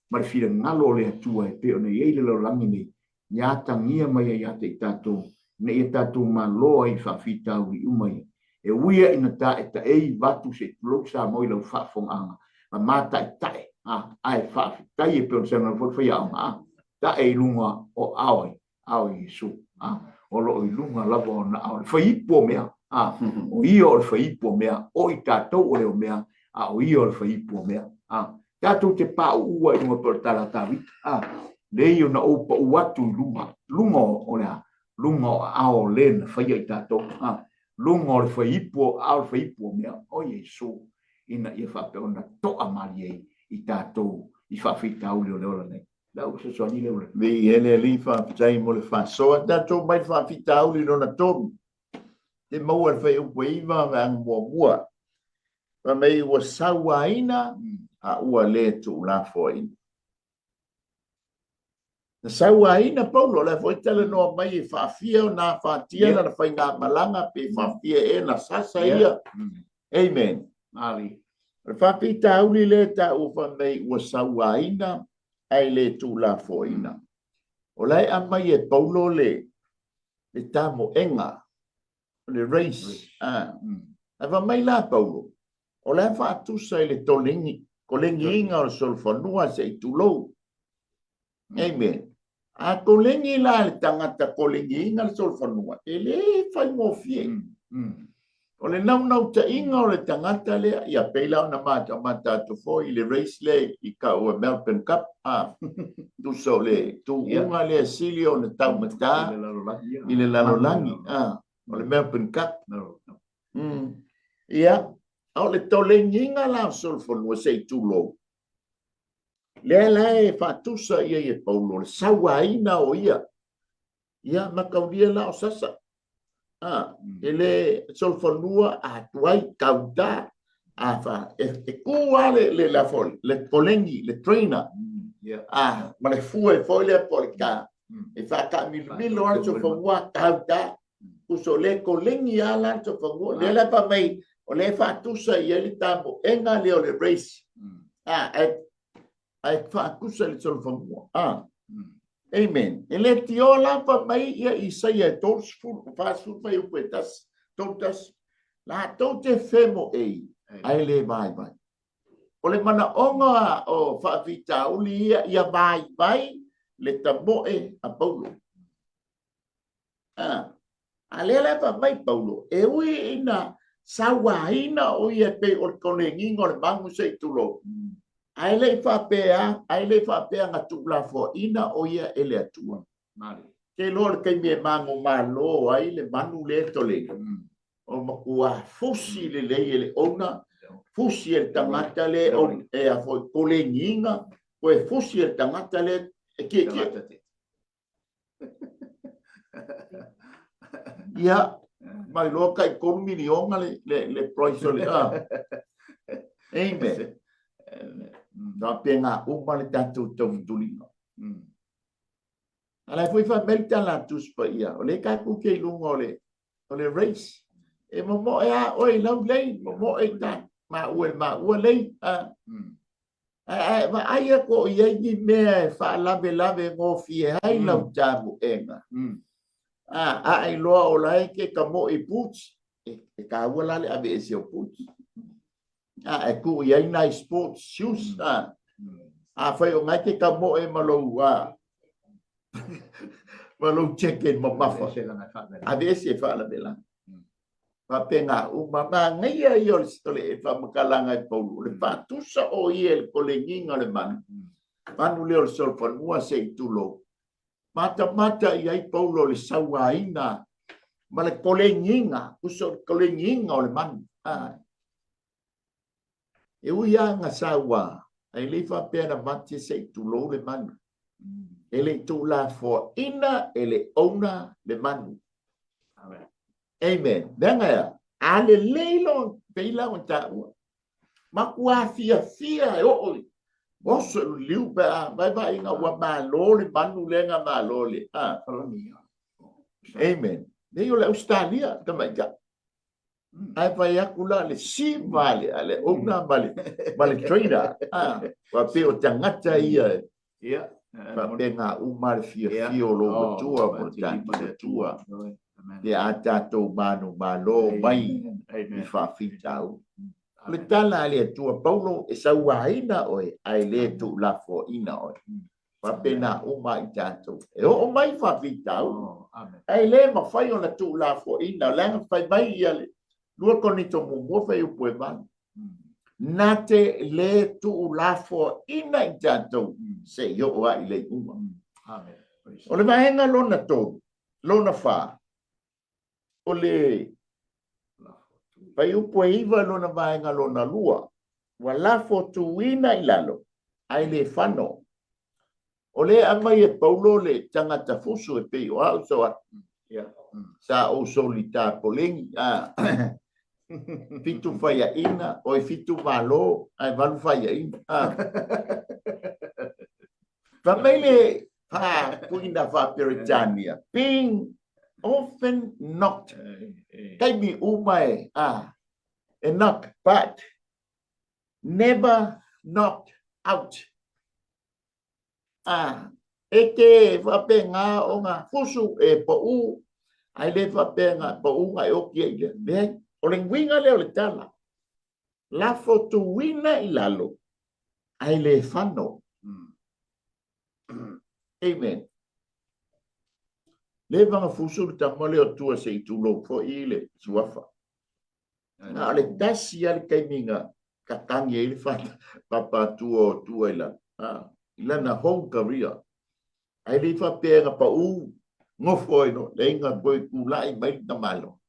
ma le whina ngalo le atua, e peo nei ei le lo langi nei, ia tangia mai ia te i tātou, ne ia tātou ma loa i whawhitau i umai, e uia ina tā e ta ei watu se tulok sa moi lau whawhonga, ma mata i tae, ai whawhitai e peo sana whai aonga, ta e lunga o aoi Iesu, o lo i lunga lava o na aoi, whaipo mea, o ia o le whaipo mea, o i tātou o leo mea, o ia o le whaipo mea, tātou te pā ua i lunga por tala tawi, lei o na opa uatu lunga o lea, lunga o ao len whaia i tātou, lunga o le whaipo, ao le whaipo mea, o Iesu, ina ia whapeo na toa mari ei i tātou, i whawhitau leo leo nei. Lau se soani leo leo. Vi ele li whawhitai mo le whasoa, tātou mai whawhitau li nona tōmi. Te maua le whai upo iwa me ang mua. Wa mei ua saua ina, a ua le tu la fo ina. Na saua ina paulo, le fo itale noa mai e whawhia o nā whātia na whai ngā malanga pe whawhia e na sasa ia. Amen. Ali. Le whawhitau li le ta ufa mei ua saua ina, ai le tu la fo ina. O lai a mai e paulo le tamo enga, le race. Ava mai la paulo. O lai whaatusa i le tolingi, kolengi inga o solfonua se i tulou. Amen. A kolengi la le tangata kolengi inga le solfonua. E le whai mofie. O le nau ta inga o le tangata le, ia peila o na mata to fo i le race le, i ka o Melbourne Cup, tu so le, tu unga le asili o le tau mata, i le lalolangi, o le Melbourne Cup. Ia, o le tolenginga la o solfonua se i tulo. Le e whatusa ia i paulo, le sawaina o ia. Ia, makauria la o sasa. Ele solfonua a tuai kauta a fa e kua le la fol le kolengi le trainer ma le fu e foi le polka e fa ka mil o solfonua kauta uso le kolengi ala solfonua le la pa mai o le fa tusa i ele tambo enga le o le race ai fa kusa le solfonua Amen. Ele tiola pa mai ia Isaia tos fu fasu pa eu petas totas la tote femo ai le vai. Ole mana onga o fa vita uli ia vai le tamo a Paulo. Ale pa mai Paulo. E ui ina sawaina o ia pe o konengingo le bangu sei tulo. Ai le fa pea nga tu la fo ina o ia ele atua. Mari. Ke lor ke me mango malo ai le manu le tole. O makua fusi le ele ona fusi el tangata le o e a fo kolenginga o e fusi el tangata le ke ia mai lo kai kon milionga le price le Amen. Na penga uma le tatu tau tulino. Ala foi fa melta la tus pa ia. Ole ka ku ke lungo ole race. E mo a oi lau lei mo e ta ma ua lei ma ai ko ia ni me fa lave ngo fie hai lau tabu enga ai lo o lai ke ka mo i puts e ka ua le ave ese o puts e ku ia na sports shoes fai o ngai ke ka mo e malo malo check in mo mafa ave ese fa la bela pa penga umama ngai ai o stole e fa makalanga e Paulo le fa tusa o il kolenginga le manu le o sol fa mua se tulo mata ai Paulo le sawaina ma le kolenginga uso kolenginga o le man e uia nga sawa ai le fa pena mate se tulo le man ele tula for ina ele ona le manu amen. Dengar ale leilo pela unta makua fia oi. Boso liu ba ba inga wa malole banu lenga malole. Amen. Dei ole Australia tamaja. Ai pa yakula le si vale ale ona vale trader. Wa pe o tangata ia. Ia. Pa penga umar fia lo tua tua. Dia atato manu malo mai mi fa fitau le tala le tua Paulo e sawaina oi ai le tu la fo ina oi pa pena uma itato e o mai fa fitau ai le ma fai ona tu la fo ina la fai mai ia lu konito mo fai u poeman nate le tu la fo ina itato se yo ai le uma amen o le maenga lona to lona fa ole pai upo iva lona vaenga lona lua wala fotuina ilalo ai le fano ole amai e Paulo le tangata fusu e pe o au so sa o solita poling fitu faya ina o fitu malo ai valu faya ina famile kuinda fa Peritania ping often knocked. Kaimi umai and knock, but never knocked out. Eke vapenga onga fusu e po u ai le vapenga po u ngai o kia le o le winga le o le tala la fotu wina ilalo ai le fano. Amen. Levanga fusu ta mole o tua se tulo fo ile suafa. Na le tasi al kaiminga katangi ile fa papa tuo ila. Ila na home career. Ai le fa pega pa u ngofoi no le inga boy kulai mai tamalo.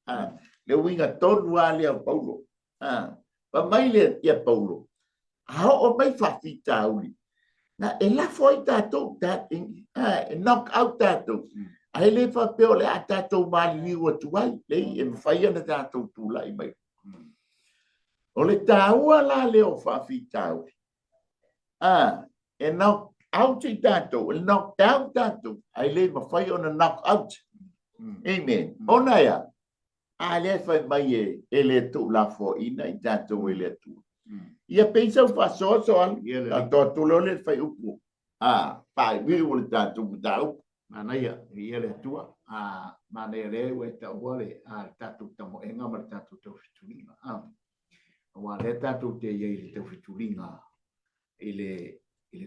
Le winga tonu ali al Paulo. Pa mai le ia Paulo. Ha o mai fa fita uli. Na ela foi tato that knock out tato. Ai le fa pe ole atato mali wa tuai le e faia na tato tu lai mai ole taua la le o fa fitau e knock out tato knock down tato ai le ma faia na knock out amen ona ya ale fa mai e le tu la fo ina tato ele tu ia pensa fa so a to lo le fa upu pa vi o tato dau mana ia le tua mana le we ta wale tatu tamo enga mar tatu to fitulinga wa le tatu te ye te fitulinga ile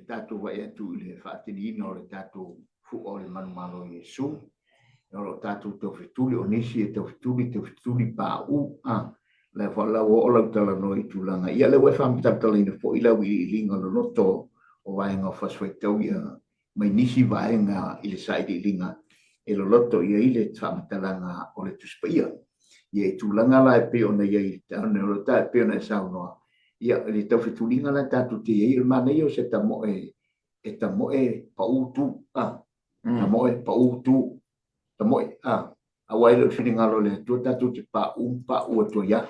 tatu wa ya tu le fatini no le tatu fu o le manu malo Yesu no tatu to fituli onisi te fituli pa u le fala wo la tala no itulanga ia le we fam taptalina fo ila wi linga no loto o wa nga faswetawia mai nisi vaenga ile saidi linga e lo loto ia ile tamatalanga o le tuspaia ia tulanga la pe ona ia tana lo ta pe ona sauno ia le tafitulinga la tatu te ia mana io se tamo e pa utu tamo e pa utu tamo awai le filinga lo le tu tatu te pa u to ya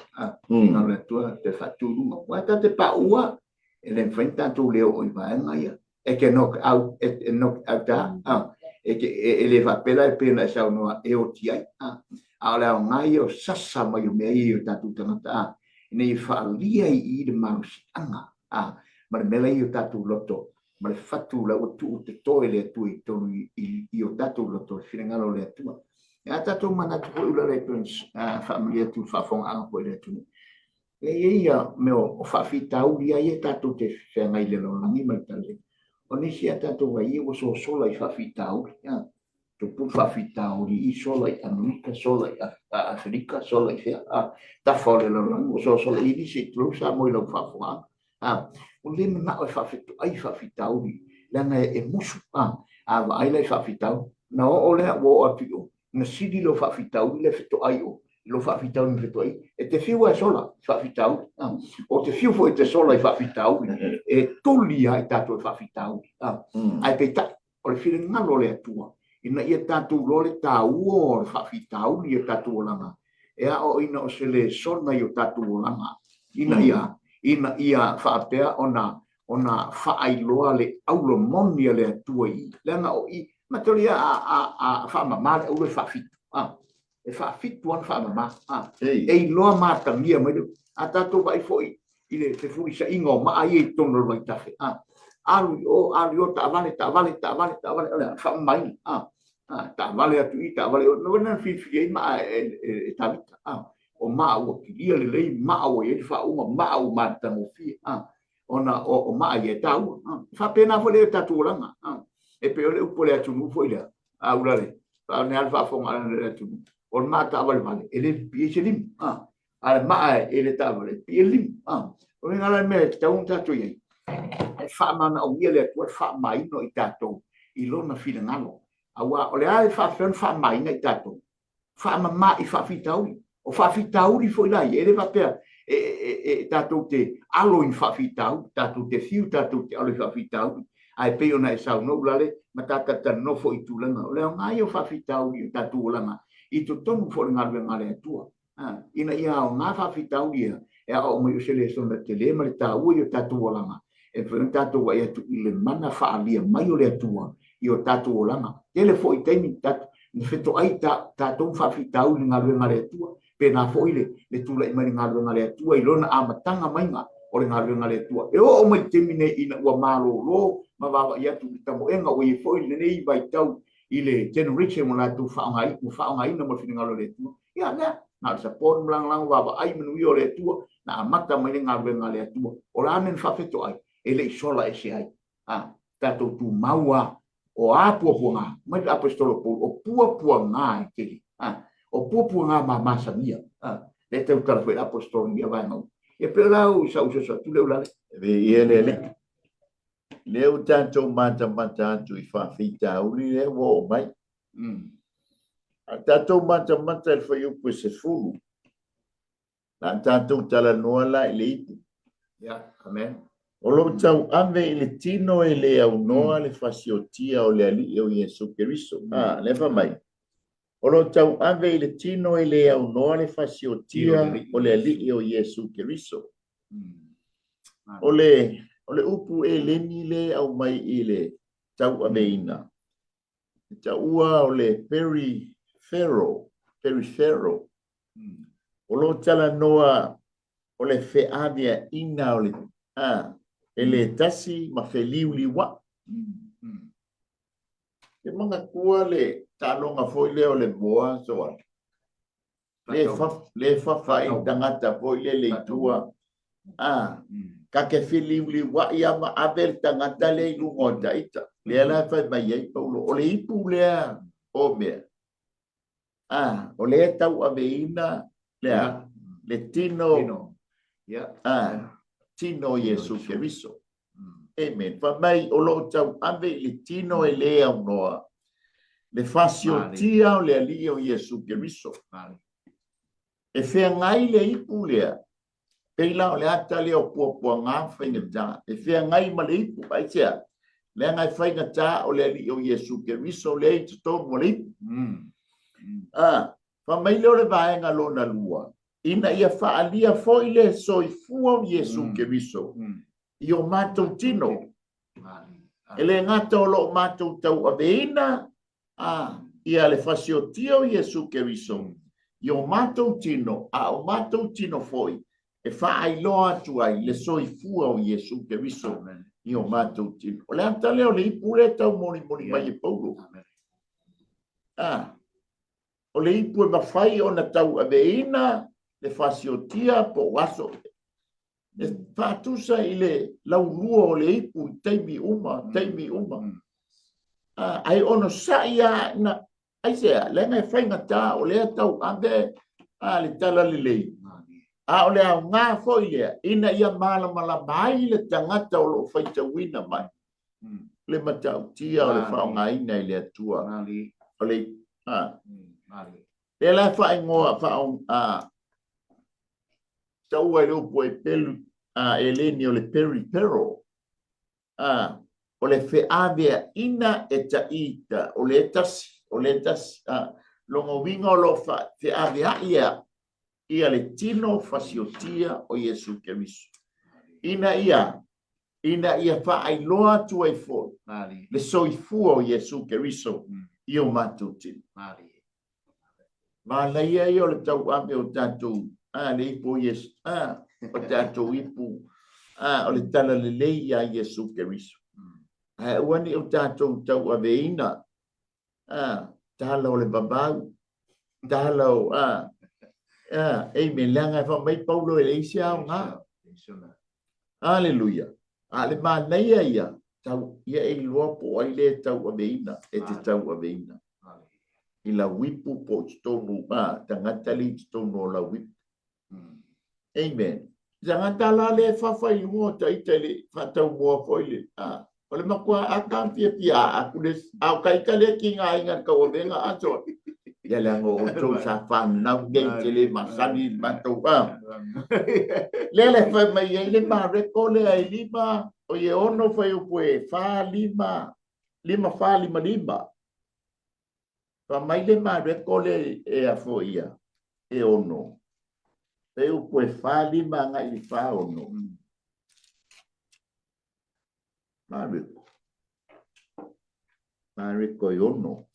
ngalo le tu te fatulu wa ta te pa ua e le frente tu le o vaenga ia e ke knock out e le va pela e pena sa no e o ti ai a le ngai o sasa mai o mei o tatu tangata nei fa lia I de mausi anga ma le mele I o tatu loto ma le fatu la o tu te toile tu I tonu I o tatu loto finangalo le tua e a tatu mana tu o la le tons familia tu fa fon a ko le tu e ia me o fa fita u ia e tatu te fenga I le lo langi mai tale o nisi a tatu vai o so sola I fa fita u tu pu fa fita u I sola I Amerika sola I Afrika sola I fea ta fole lo langi o so sola I nisi tu sa mo lo fa fo o le na o fa fitu ai fa fita u langa e musu va ai le fa fita u na o le o atu na sidi lo fa fita u le fitu ai o lo fa fitau ni fitoi e te fiu e sola fa fitau o te fiu foi te sola fa fitau e toli ai tatu fa fitau ai pe ta o le fili ngalo le tua ina ia tatu lo le tau o fa fitau ia tatu langa e a o ina o se le sona io tatu langa ina ia fa pea ona fa ai loa le aulo monia le tua I langa o I matolia a fa mama o le fa fitu e fa fitu an fa mama e loa mata mia mai a tato vai foi ile te fui sa ingo ma ai tono vai tafe alu o ta vale ole fa mai ta vale atu I ta vale no na fi ma e ta o ma o ki le ma o e fa uma ma o mata mo fi ona o ma e ta fa pena vole tatu langa e pe ole u pole atu no foi le aulale fa ne alfa fo ma le atu o mata vale ele pielim ala mai ele tavole pielim o ngala me tau tatu ye e fa mana o ile ko fa mai no I tato I lona fila ngalo awa ole ai fa mai na tato fa mama I fa fitau o fa fitau I foi lá ele va per e tato te alo in fa fitau tato te fiu tato te alo fa fitau ai pe ona sa no lale mataka ta no foi tu langa ole ngai o fa fitau I tato langa I tu tonu fo ngale tua ina ia o nga fa fitau ia e o mo se le son le tele ma le tau I tatu langa e fe tatu wa tu ile mana fa alia mai o le tua I o tatu langa ele foi temi tatu ne feto ai tatu fa fitau ngale tua pe na fo ile le tu le mai ngale tua I lona amatanga mai nga o le ngale tua e o mai temine ina wa malo lo ma va ia tu tamo enga o I foi le nei vai tau ile generation mo la tu fa ngai no mo finga le tu ya na sa por lang wa ai menu yo le tu na mata mai ngale tu o la men fa feto ai ele sola ese ai tato tu maua o apu nga mai apostolo o pu nga ke o pu nga ma samia le te utala foi apostolo dia vai no e pela o sa tu le ula le leu tanto mata tu I fa fita uli le wo mai tanto mata il foi o se fulu la tanto tala no la ile ya amen o lo tau ave ile tino ele au noa le fasiotia o le ali o Yesu Cristo le fa mai o lo tau ave ile tino ele au noa le fasiotia o le ali o Yesu Cristo o le upu leni le au mai ile tau aveina taua o le peripheral o lo tala noa o le feavia ina o le ele tasi ma feliu liwa e manga kua le talonga foi le o le boa so le fa fai tangata foi le tua ka ke feliu liwa ia ma avel tangata le lungo daita le ala fa mai ai paulo o le ipu le o me o le tau aveina le tino tino Yesu Cristo amen fa mai o lo tau ave le tino e le au noa le fasio tia o le ali o Yesu Cristo e fe ngai le ipu le peila o le ata le o po nga fa ngata e fe ngai ma le ipu ai tia le ngai fa ngata o le ali o Yesu Cristo le to mo le fa mai le vai nga lona lua ina ia fa alia foi le soifua Yesu Cristo io mato tino ele ngata o lo mato tau aveina ia le fasiotia o Iesu Keriso. Io matou tino, o matou tino foi. E whaailoa atu ai, le soifua o Iesu Keriso. Io matou tino. O le anta leo le ipu le tau moni mai e Paulo. O le ipu e mawhai o na tau aveina, le fasiotia po waso. E whaatusa i le laulua o le ipu, teimi uma. Ai ono saia na ai sea lenga e whainga tā o lea tau ande le tala le lei. O lea ngā foi lea ina ia mala mai le tangata o lo whaita wina mai. Le matau tia o le whao ngā ina i lea tua. O le le la whae ngoa whao tau ai lopo e pelu e leni o le peri pero. O le feavea ina e taita o le tasi longo winga o lo feavea ia le tino fasiotia o Iesu Keriso. Ina ia whaailoa tu ai fo le soifua o Iesu Keriso i o matutino. Ma leia i o le tau ame o tātou le ipo Iesu o tātou ipu o le tala le leia Iesu Keriso. Wani o tātou tau aveina. Tala o le babau. Tala o me langa e mai Paulo e leisia o ngā. Aleluia. Le māneia ia. Tau ia e loa po ai le tau aveina. E te tau aveina. I la wipu po tonu. Tangata li tonu o la wipu. Amen. Tangata la le whawhai mua ta ita le whatau mua foi le. Ole makua akan pia aku des au kai kale ki nga inga ka o venga ato ya lango o to sa fan na gentele masani mato le fa mai le ma recole ai lima o ye ono fa yo pue fa lima fa mai le ma recole e a foia e ono e o pue fa lima nga i fa ono. Mariko yono.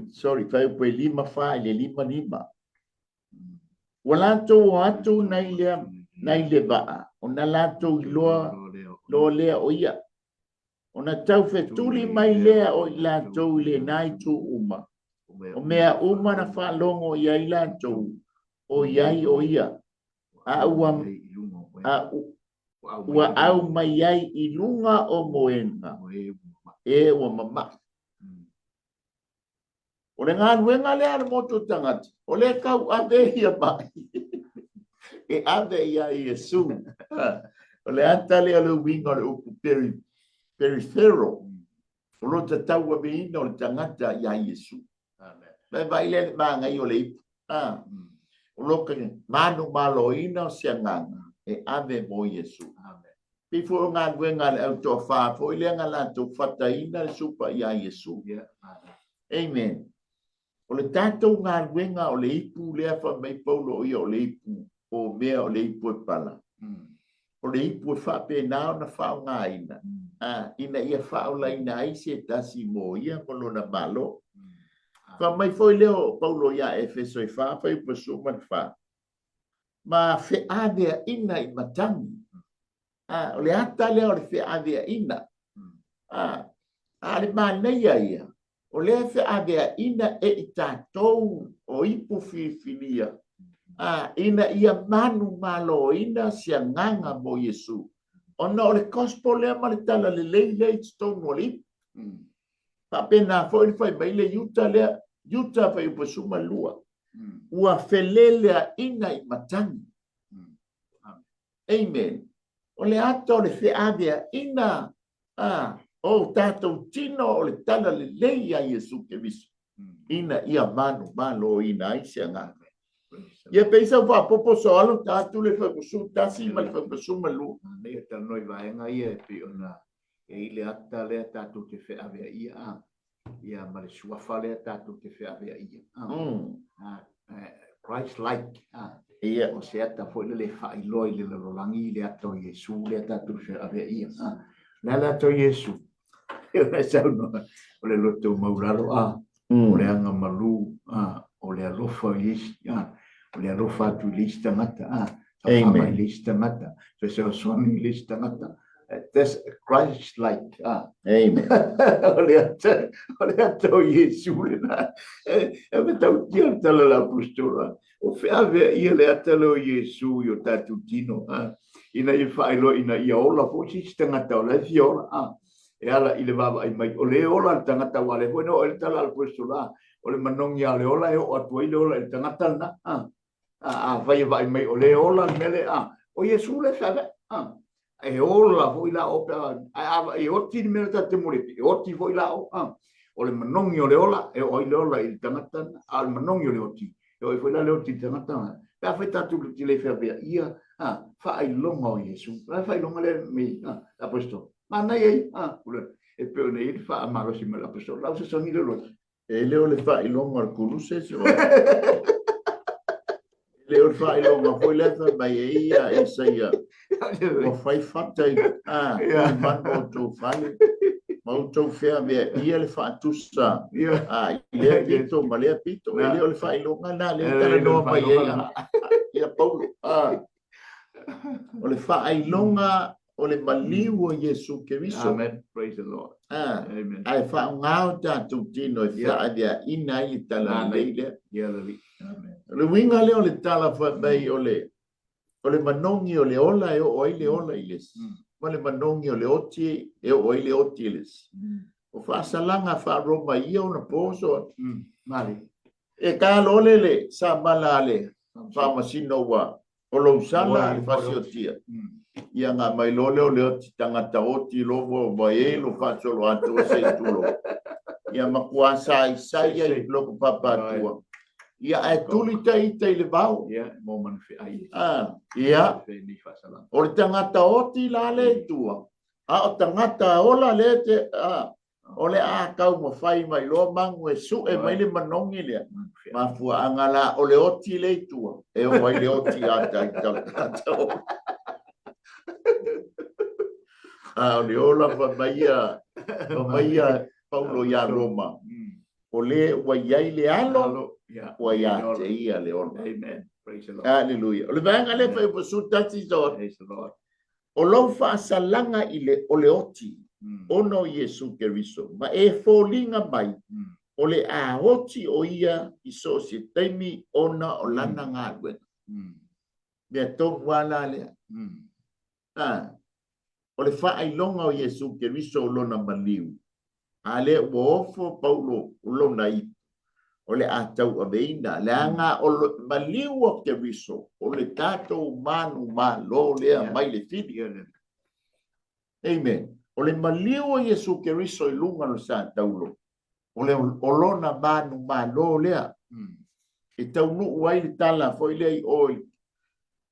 Sorry, fai poi lima fa le lima. Walato atu naile ba. Ona lato lo lea oia. Ona tau fetuli mai lea o lato le naitu uma. O mea uma na fa longo ia lato o iai oia. Ua au mai ai i lunga o moenga. E ua mama. O le ngā nuenga lea na moto tangati. O le kau ave ia mai. E ave ia Iesu. O le ata lea le winga le upu perifero. O lo te tau ave ina o le tangata ia Iesu. Me vai le manga i o le ipu. O lo ka manu malo ina o sianganga. E ave mo Iesu. Before ngā wenga le au toa wha, fo i lenga la tō whataina le supa i a Iesu. Amen. O le tātou ngā wenga o le ipu lea wha mai Paulo i o le ipu o mea o le ipu e pala. O le ipu e wha pe nao na wha o ngā ina. Ina ia wha o la ina aise e tasi mo ia kono na malo. Wha mai fo i leo Paulo i a Efeso i wha, wha i pasu man wha. Ma fe avea ina i matangi. O le ata lea o le fe avea ina. Le māneia ia. O le fe avea ina e i tātou o ipu whiwhinia. Ina ia manu malo ina sia nganga mo Iesu. Ona o le gospel lea ma le tala le lei tonu o le ipu. Pena fo i fai mai le yuta fai upasuma lua. Ua felelea ina i matangi. Amen. O le ato le fe avea ina o tātou tino o le tala le lei a Iesu Keriso. Ina ia malo ina aisia ngā. Ia peisa wha popo so alo tātou le whakusu tasi ma le whakusu malu. Nei ta noi vaenga ia e pe ona e ile ata le tātou te fe avea ia. Ia ma le suafa le tātou te fe avea ia. Christ-like. O se ata fo le whailoi le lolangi le ato Iesu le tātou fe avea ia. Le ato Iesu. Ole sa no. Ole loto mauraro ole anga malu ole alofa lista ole alofa tu lista mata Amen. Lista mata. So swami lista mata. That's Christ like. Amen. Ole ato Yesu na. Tau tia tala la apostola. O feave ia le atalo Yesu yo tatu tino. Ina i failo ina ia ola po si tangata ola fiola. E ala i le baba ai mai ole ola tangata wale bueno o tala apostola. Ole manong ia le ola e o atu ile ola il tangata na. Vai vai mai ole ola mele o Yesu le fave. E ola foi la opera e oti mele tate mole e oti foi la o le manongi o le ola e o ile ola il tangata al manongi o le oti e o foi la le oti tangata pa foi tatu ti le fave ia fa ai longa o Yesu fa ai longa le mi aposto mana ei e pe nei fa amaro si me l'aposto la se sono le lo E leo le fa ilonga al kuluse se leo le fa ilonga foi lefa mai ia e saia o fai fatai man o to fai mau to fea me ia le fa tusa ia pito ma le pito e leo le fa ilonga na le tala no mai ia paulo o le fa ilonga o le maliu o Yesu Keriso. Amen. Praise the Lord. Amen. Ai fa ngau ta tu tino fa dia ina i tala leile. Amen. Le winga le o le tala fa bai o le manongi o le ola e o ile ola iles. Ma le manongi o le oti e o ile oti iles. O fa salanga fa roma ia ona poso. Mali. E ka lo le sa malale fa masino wa o lo sala fa siotia. Ia nga mai lole o leo ti tangata oti lovo mai lo faccio lo atu se tulo. Ia makuasa isaia i bloco papa tua. Ia e tulita ita i le vau. Ia mo man fi ai. Ia Ni fa sala. o le tangata oti la le tua. O tangata ola le te o le kau mo fai mai lo mangu e su e mai le manongi le. Ma fua angala o le oti le tua. E o mai le oti ata i tangata. Ole ola fa maia Paulo ya Roma. Ole wa yai le alo wa ya te ia le ola. Amen. Praise the Lord. Hallelujah. Ole vanga le fa posu tati zo. Praise the Lord. O lo fa salanga ile ole oti. Ono Yesu Keriso. Ma e folinga mai. Ole a oti o ia i so se taimi ona o lana ngāwe. Mea tō wala lea. O le whaai-longa o Yesu Keriso o lona maliu. A le uofo Paulo o lona i. O le atau a veina. Le anga o maliu o Keriso. O le tātou manu malo lea mai le fidi. Amen. O le maliu o Yesu Keriso i lunga no sa taulo. O le o lona manu malo lea. E tau nu uai le tala foi lei oi.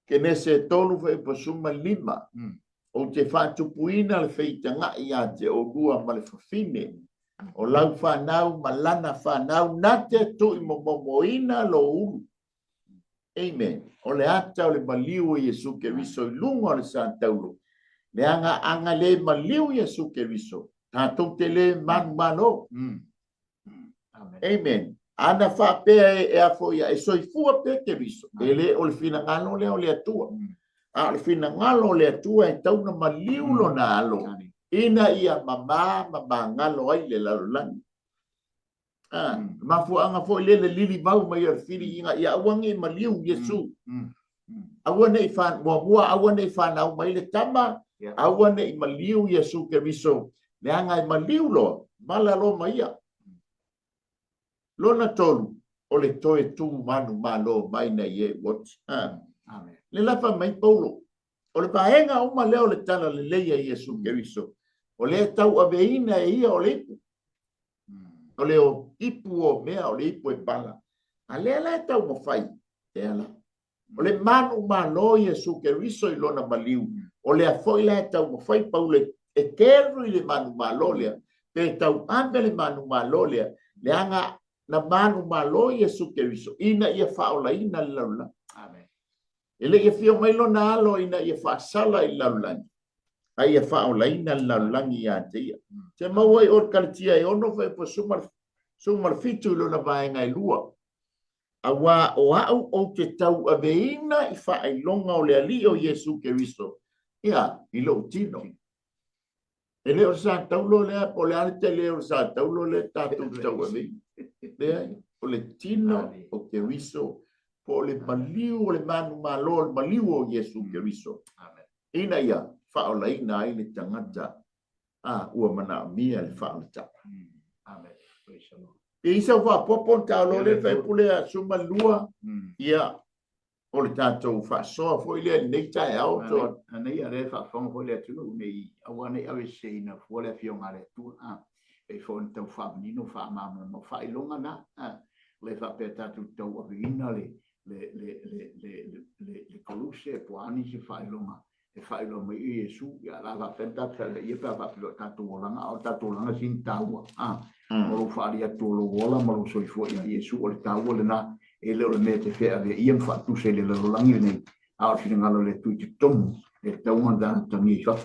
Ke nese tonu fai pasuma 5. O te whātupuina le whaitanga i a te o rua ma le whawhine. O lau whanau ma lana whanau na te tui momoina lo uru. Amen. O le ata o le maliu o Yesu Keriso i lunga o le Santaulo. Le anga le maliu Yesu Keriso. Tātou te le manu mano. Amen. Ana whapea e a foia e soifua pe Keriso. Ele o le fina ngano le o le atua. A le fina ngalo le atua e tauna maliu lo na alo. Ina ia mama ngalo ai le lalolani. Ma anga fo le lili mau mai ar fili inga ia awangi maliu Yesu. Awane i fan mua awane i fan au mai le tama. Awane i maliu Yesu Keriso. Le anga i maliu lo mala lo mai ia. Lona tolu o le toe tu manu malo mai na ye what. Amen. Le lafa mai Paulo. O le paenga uma leo le tala le leia Yesu Keriso. O le tau aveina e ia o le ipu. O le o ipu o mea o le ipu e pala. A le tau mo fai. Te ala. O le manu malo Yesu Keriso i lona maliu. O le afoi le tau mo fai Paulo e keru i le manu malo lea. Pe tau ame le manu malo lea. Le anga na manu malo Yesu Keriso. Ina ia faola ina laula. Amen. Ele ia fio mai lo na alo ina ia fa sala i laulani. ai a fa o laina la langi ya te te mau ai or kaltia e ono fa po sumar fitu lo na vai ngai lua awa o te tau aveina i fa ai longa o le ali o Yesu Keristo ia i lo tino e leo sa taulo le po le arte leo sa taulo le tatu tau ave le o le tino o Keristo po le maliu o le manu malo le maliu o Yesu Keristo amen ina ia fa o laina ai le tangata ua mana mia le fa o ta amen praise the Lord e isa wa popon ta lo le fa pule a suma lua ia o le tatou fa so fo ile nei tai au to nei are fa fon fo le tu nei awane ave seina fo le fionga le tu e fo tau fa nino fa mama no fa ilonga na le fa pe tatu tau avina le koluse po ani se fa ilonga e fa ilonga mai Yesu ya la va fenta le ye pa fa lo tatu langa o tatu langa sin taua mo fa ria tu lo wala mo so fo Yesu o le taua le na e le me te fe ave ia fa tu se le lo langi nei a fina ngalo le tu ti tom e tau manda tangi fa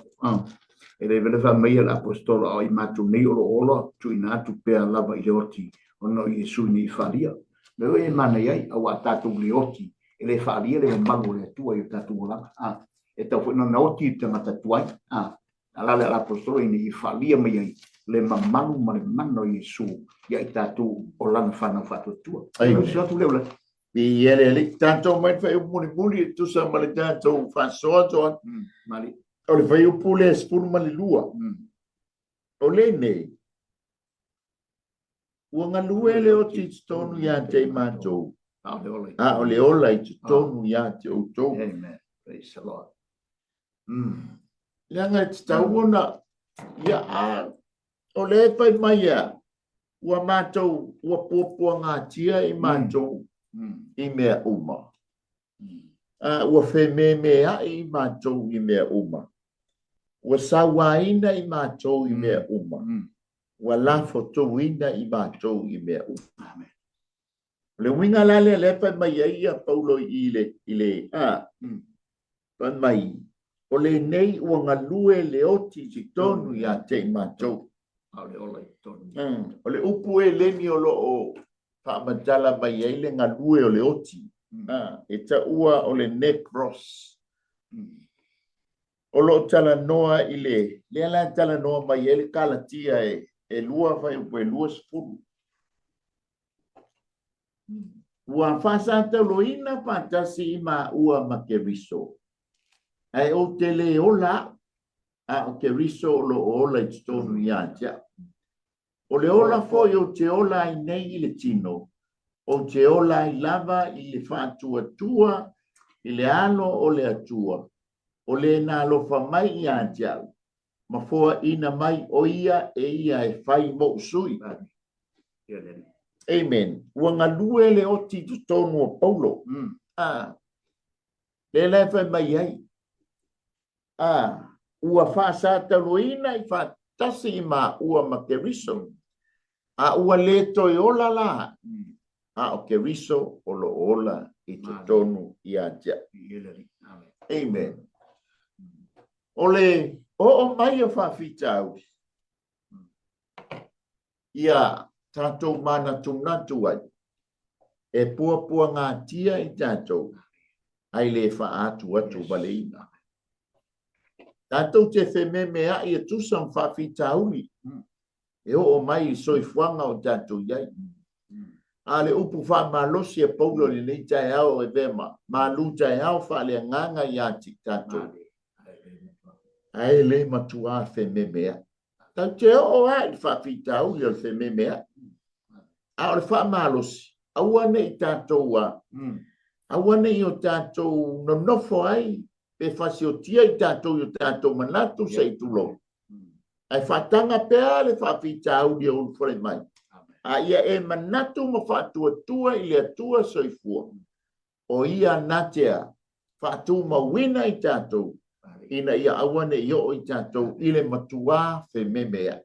e le vele fa mai l'apostolo o i matu nei o ola tu ina tu pe la ba i oti o no Yesu ni faria me e mana ia a wa tatu li oti e le faria le mago le tu ai tatu la e tau no na oti te mata tuai ala l'apostolo i faria mai le mamanu ma le mano Yesu ia i tatu o lana whana whatutua. Ai, Sia tu leula. i ele le tanto mai fai muni muni tu sa ma le tanto fa so to Mali. o le fai pule spun ma le lua o le nei ua nga lue le o ti tonu ya te matou o le ola i tonu ya te o to Amen. Praise the Lord. Langa te tauona ia o le fai mai ia ua matou ua puapua ngā tia i matou i mea uma. Ua whememea i matou i mea uma. Ua sawaina i matou i mea uma. Ua lafo tauina i matou i mea uma. Amen. Le winga lale le fai mai ia Paulo i le fai mai. O le nei ua ngalue le oti si tonu ia te i matou. O le upu e leni o lo o whaamatala mai ei le ngalue o le oti. E ta ua o le necros. O lo tala noa i le ala tala noa mai ei le kalatia e lua fai upu e lua spuru. Ua whasata lo ina pantasi ima ua ma Keriso. Ai o te le ola o Keriso lo ola i tonu ia tia. O le ola foi o te ola i nei i le tino. O te ola i lava i le whātua tua, i le ano o le atua. O le nā lofa mai i antiau. Ma fua ina mai o ia e ia e whai mo sui. Amen. Ua ngalue le oti tu tonu o Paulo. Le le whai mai ai. Ua whaasata loina i whaatasi ma ua ma Keriso. Ua le toi ola la. O Keriso o lo ola i te tonu i atia. Amen. Ole o mai o whawhitau. Ia tātou mana tunatu ai. E pua ngā tia i tātou. Ai le whaatu atu waleina. Tātou te whememea i a tusam whawhitau i. E o mai i soifuanga o tātou iai. Ale upu wha malosi e Paulo li nei tai au e vema. Ma lu tai au wha le nganga i ati tātou. Ai le matua whememea. Tau te o ai whawhitau i o whememea. A o le wha malosi. Awane i tātou a. Awane i o tātou no nofo ai. Pe whasi o tia i tātou i o tātou manatu se i tulo. Ai whatanga pēa le whawhitau i o unwhore mai. A ia e manatu ma whātua tua i le atua soifua. O ia natea whātua ma wina i tātou. Ina ia awane i o i tātou i le matua whememea.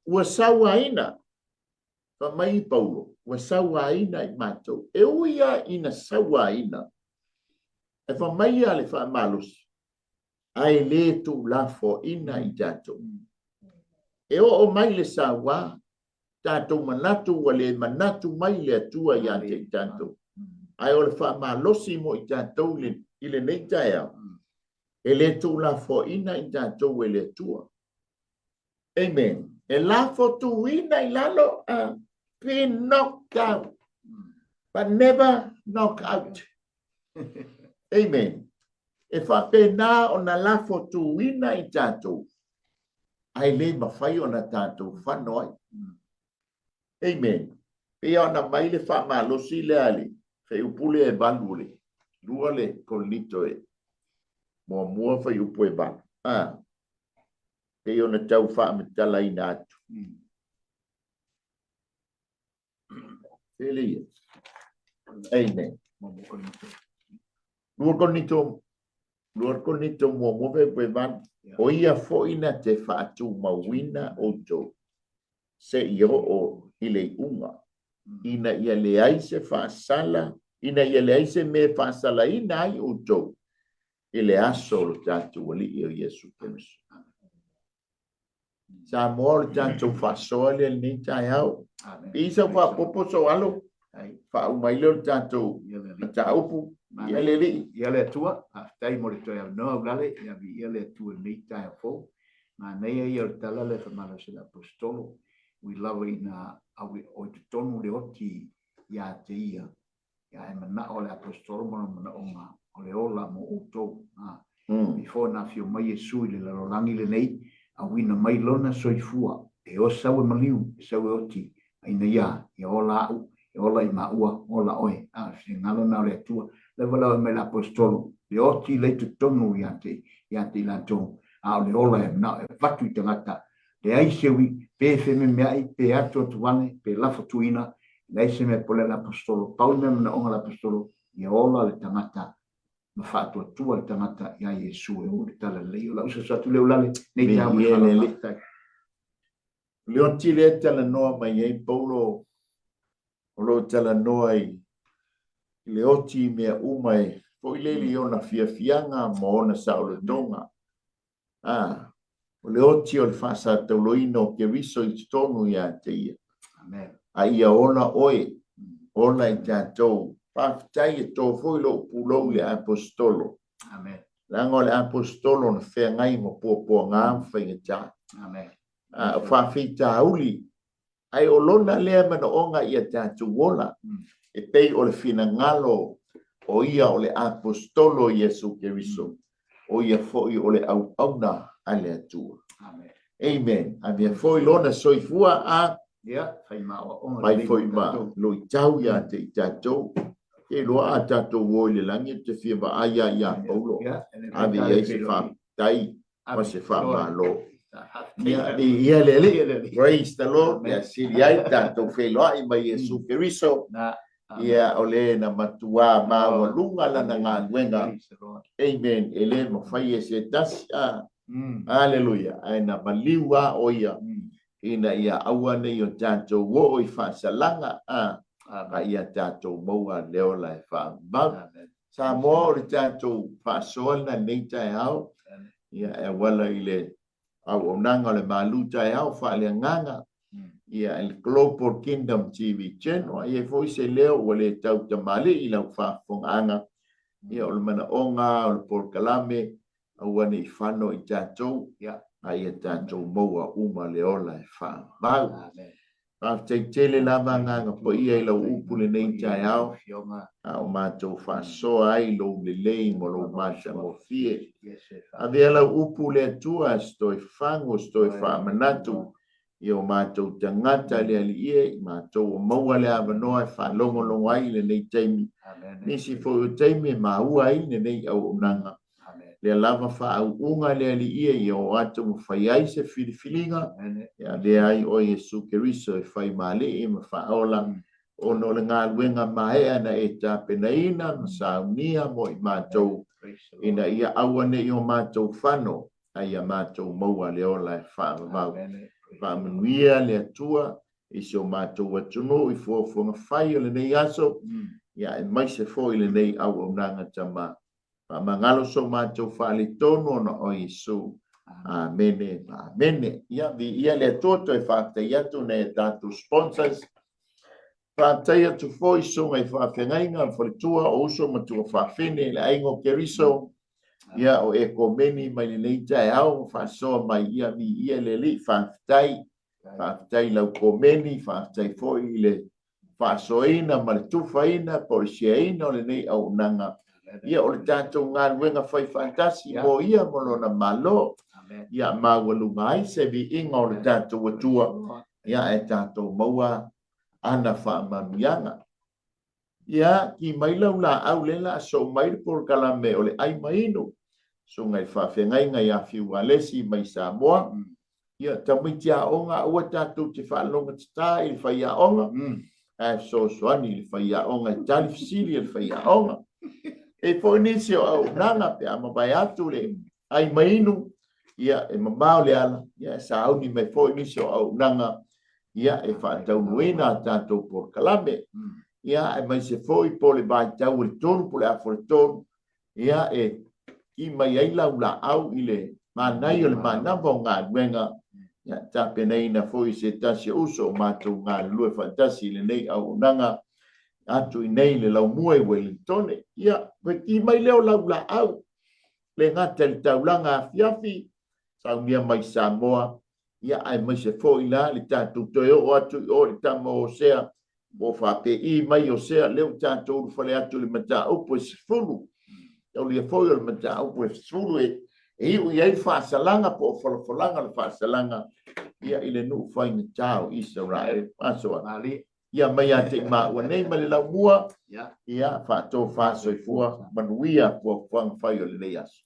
Ua sawa ina. Wha mai Paulo. Ua sawa ina i mātou. E uia ina sawa ina. E wha mai ale wha malusi. ai le tu la fo ina I tatou. E o mai le sawa, tatou manatu wale manatu mai le atua ia te I tatou. Ai o le wha ma losi mo I tatou I le nei taia. E le tu la fo ina I tatou e le atua. Amen. E la fo tu ina I lalo been knocked out, but never knock out. Amen. E wha pena o na la fo tu ina I tatou. Ai le mawhai o na tatou whanoi. Amen. Pe ona mai le wha ma losi le ali. Fe upule e bandu le. Lua le kolito e. Mua fa upu e bandu. Pe ona tau wha me tala ina atu. Elia. Amen. Lua konito mua pe bandu. O ia fo ina te wha atu mawina o tō. Se io o ile unga. Ina ia le aise wha sala. Ina ia le aise me wha sala ina ai o tō. Ile aso lo tatu wali i o Yesu Christ. Sa mo lo tatu wha soa le ni tai au. Isa wha popo so alo. Wha umaile lo tatu. Ta upu. Ia le li. Ia le atua. Tai mo le toi au noa ulale. Ia le atua ni tai au fo. Ma nei ia o tala le whamala se la apostolo. We love ina awi o te tonu le oti ia te ia. Ia e mana o le apostolo mana o ngā. O le ola mo utou. Before na fio mai Yesu I le larolangi le nei. A wina mai lona soifua. E o sawe maliu. E sawe oti. Aina ia. E ola au. E ola I maua. Ola oe. Se ngalo na o le atua. Le wala me la apostolo. Le oti le te tonu ia te lantou. A o le ola e na e vatu I tangata. Le aisewi. Pe fe me mea I pe ato tuane. Pe lafa tuina. Le aise me pole l'apostolo. Paul me na onga l'apostolo. E ola le tangata. Ma fatu atua le tangata ia Yesu e o le tala leo. La usa satu leo lale. Nei tau me fala matai. Le oti le tala noa mai ei Paulo. O lo tala noa I le oti mea umai. Po I le ona fianga mo ona saolo tonga. O le oti o le fasa tauloino ke riso I tonu ia te ia. Amen. A ia ona oe. Ona I tātou. Paftai e tō fwilo pulou le apostolo. Amen. Lango le apostolo na whea ngai mo pōpua ngā mwhainga tā. Amen. Whawhita uli. Ai o lona lea mana onga ia tātou wola. E pei o le whina ngalo o ia o le apostolo Yesu Keriso. O ia foi o le au auna a le atua. Amen. Amen. A mea foi lona soifua a Ia, whai maua onga. mai foi ma loi tau ia te I tātou. E loa a tātou woi le langi te whia wa aia ia Paulo. Ave ia se wha tai. Ma se wha ma lo. Ia le li. Praise the Lord. Ia siri ai tātou wheloa I mai Yesu Keriso. Ia o le na matua ma walunga lana ngā nguenga. Amen. E le ma whai e se tasi. Hallelujah. Ai na maliwa o ia. Ina ia awane I o tātou wo I whasalanga. A ia tātou maua leo lai wha. Sa moa o le tātou whasoa na nei tai au. Ia e wala I le au o nanga le malu tai au wha le nganga. Ia el Global Kingdom TV channel. Ia foi se leo o le tau tamale I lau wha whonganga. Ia o le mana onga o le porkalame. Awane I whano I tātou. Ia ia tātou maua uma leo lai wha. Mau. Te tele lava nganga po ia I lau upule nei tai au. O mātou whasoa ai lo le lei mo lo māta mo fie. A vea lau upule atua stoi whango stoi whamanatu. I o mātou tangata le ali ia. I mātou o maua le avanoa e whalongo longo ai le nei teimi. Nisi fo o teimi maua ai le nei au unanga. Le lava wha au unga le ali ia I o ato mo whai ai se filifilinga. Ia le ai o Yesu Keriso e whai male I ma wha aola. O no le ngā luenga mahea na e tāpena ina ma saunia mo I mātou. Ina ia awane I o mātou whano. Ai a mātou maua le ola e whaamau. Whaamanuia le atua. I se o mātou atuno I fuafuanga whai o le nei aso. Ia e mai se fo I le nei au au nanga tama. Mangalo so mātou whālitono no o Yesu. Amene, amene. Ia le toto e whātai atu ne tātou sponsors. Whātai atu fōi sunga e whāwhengainga whalitua o uso matua whāwhene le aingo keriso. Ia o e komeni mai le leita e au whāsoa mai ia mi ia le li whātai. Whātai lau komeni, whātai fōi le whāsoina ma le tuwhaina, polisiaina o le nei au nanga. Ia o le tātou ngā ruenga whai whantasi mo ia molona malo. Ia mawalunga ai se vi inga o le tātou watua. Ia e tātou maua ana whaamanuianga. Ia ki mailau la au lela so maire por kalame o le ai mainu. So ngai whawhengainga ia whiualesi mai Samoa. Ia tamitia onga ua tātou te whaalonga tata i whaia onga. So soani i whaia onga i tali fisili i whaia onga. E fo nisi o au nanga pe ama bai atu le ai mainu. Ia e mamau le ala. Ia sa au ni mai fo nisi o au nanga. Ia e whaatau nuina tātou por kalame. Ia e mai se fo i pole bai tau le tonu pole a fo le tonu. Ia e i mai ai lau la au i le manai o le manamba o ngā duenga. Ia tape nei na fo i se tasi uso o mātou ngā lue fantasi le nei au nanga. Atu i nei le lau mua i Wellingtone. Ia, i mai leo lau la au. Le ngata le taulanga a fiafi. Saunia mai Samoa. Ia ai mai se fo i la le tātou toi o atu i o le tama o sea. Mo whape i mai o sea leo tātou u whale atu le mata upo e sifuru. Tau lia fo i o le mata upo e sifuru e iu i ai whaasalanga po whalawhalanga le whaasalanga. Ia i le nuu whainga tāu i saurae. Masoa. Ia mai a te maa ua nei ma le lau mua. Ia whaato whaaso i fua. Manuia pua whang whai o le nei aso.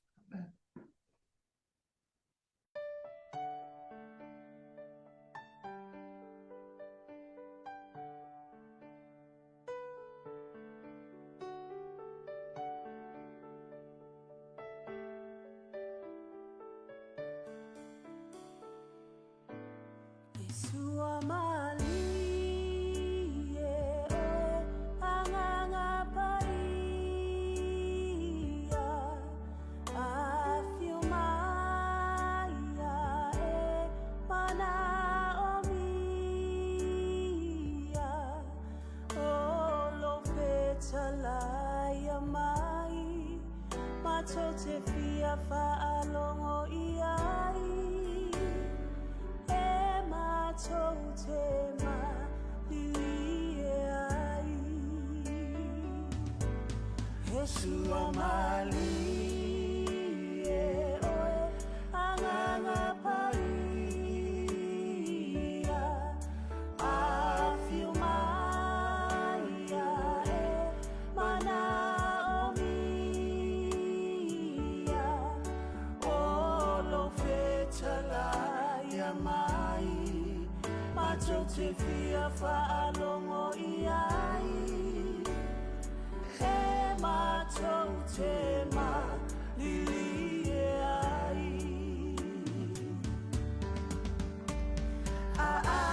Ah, ah.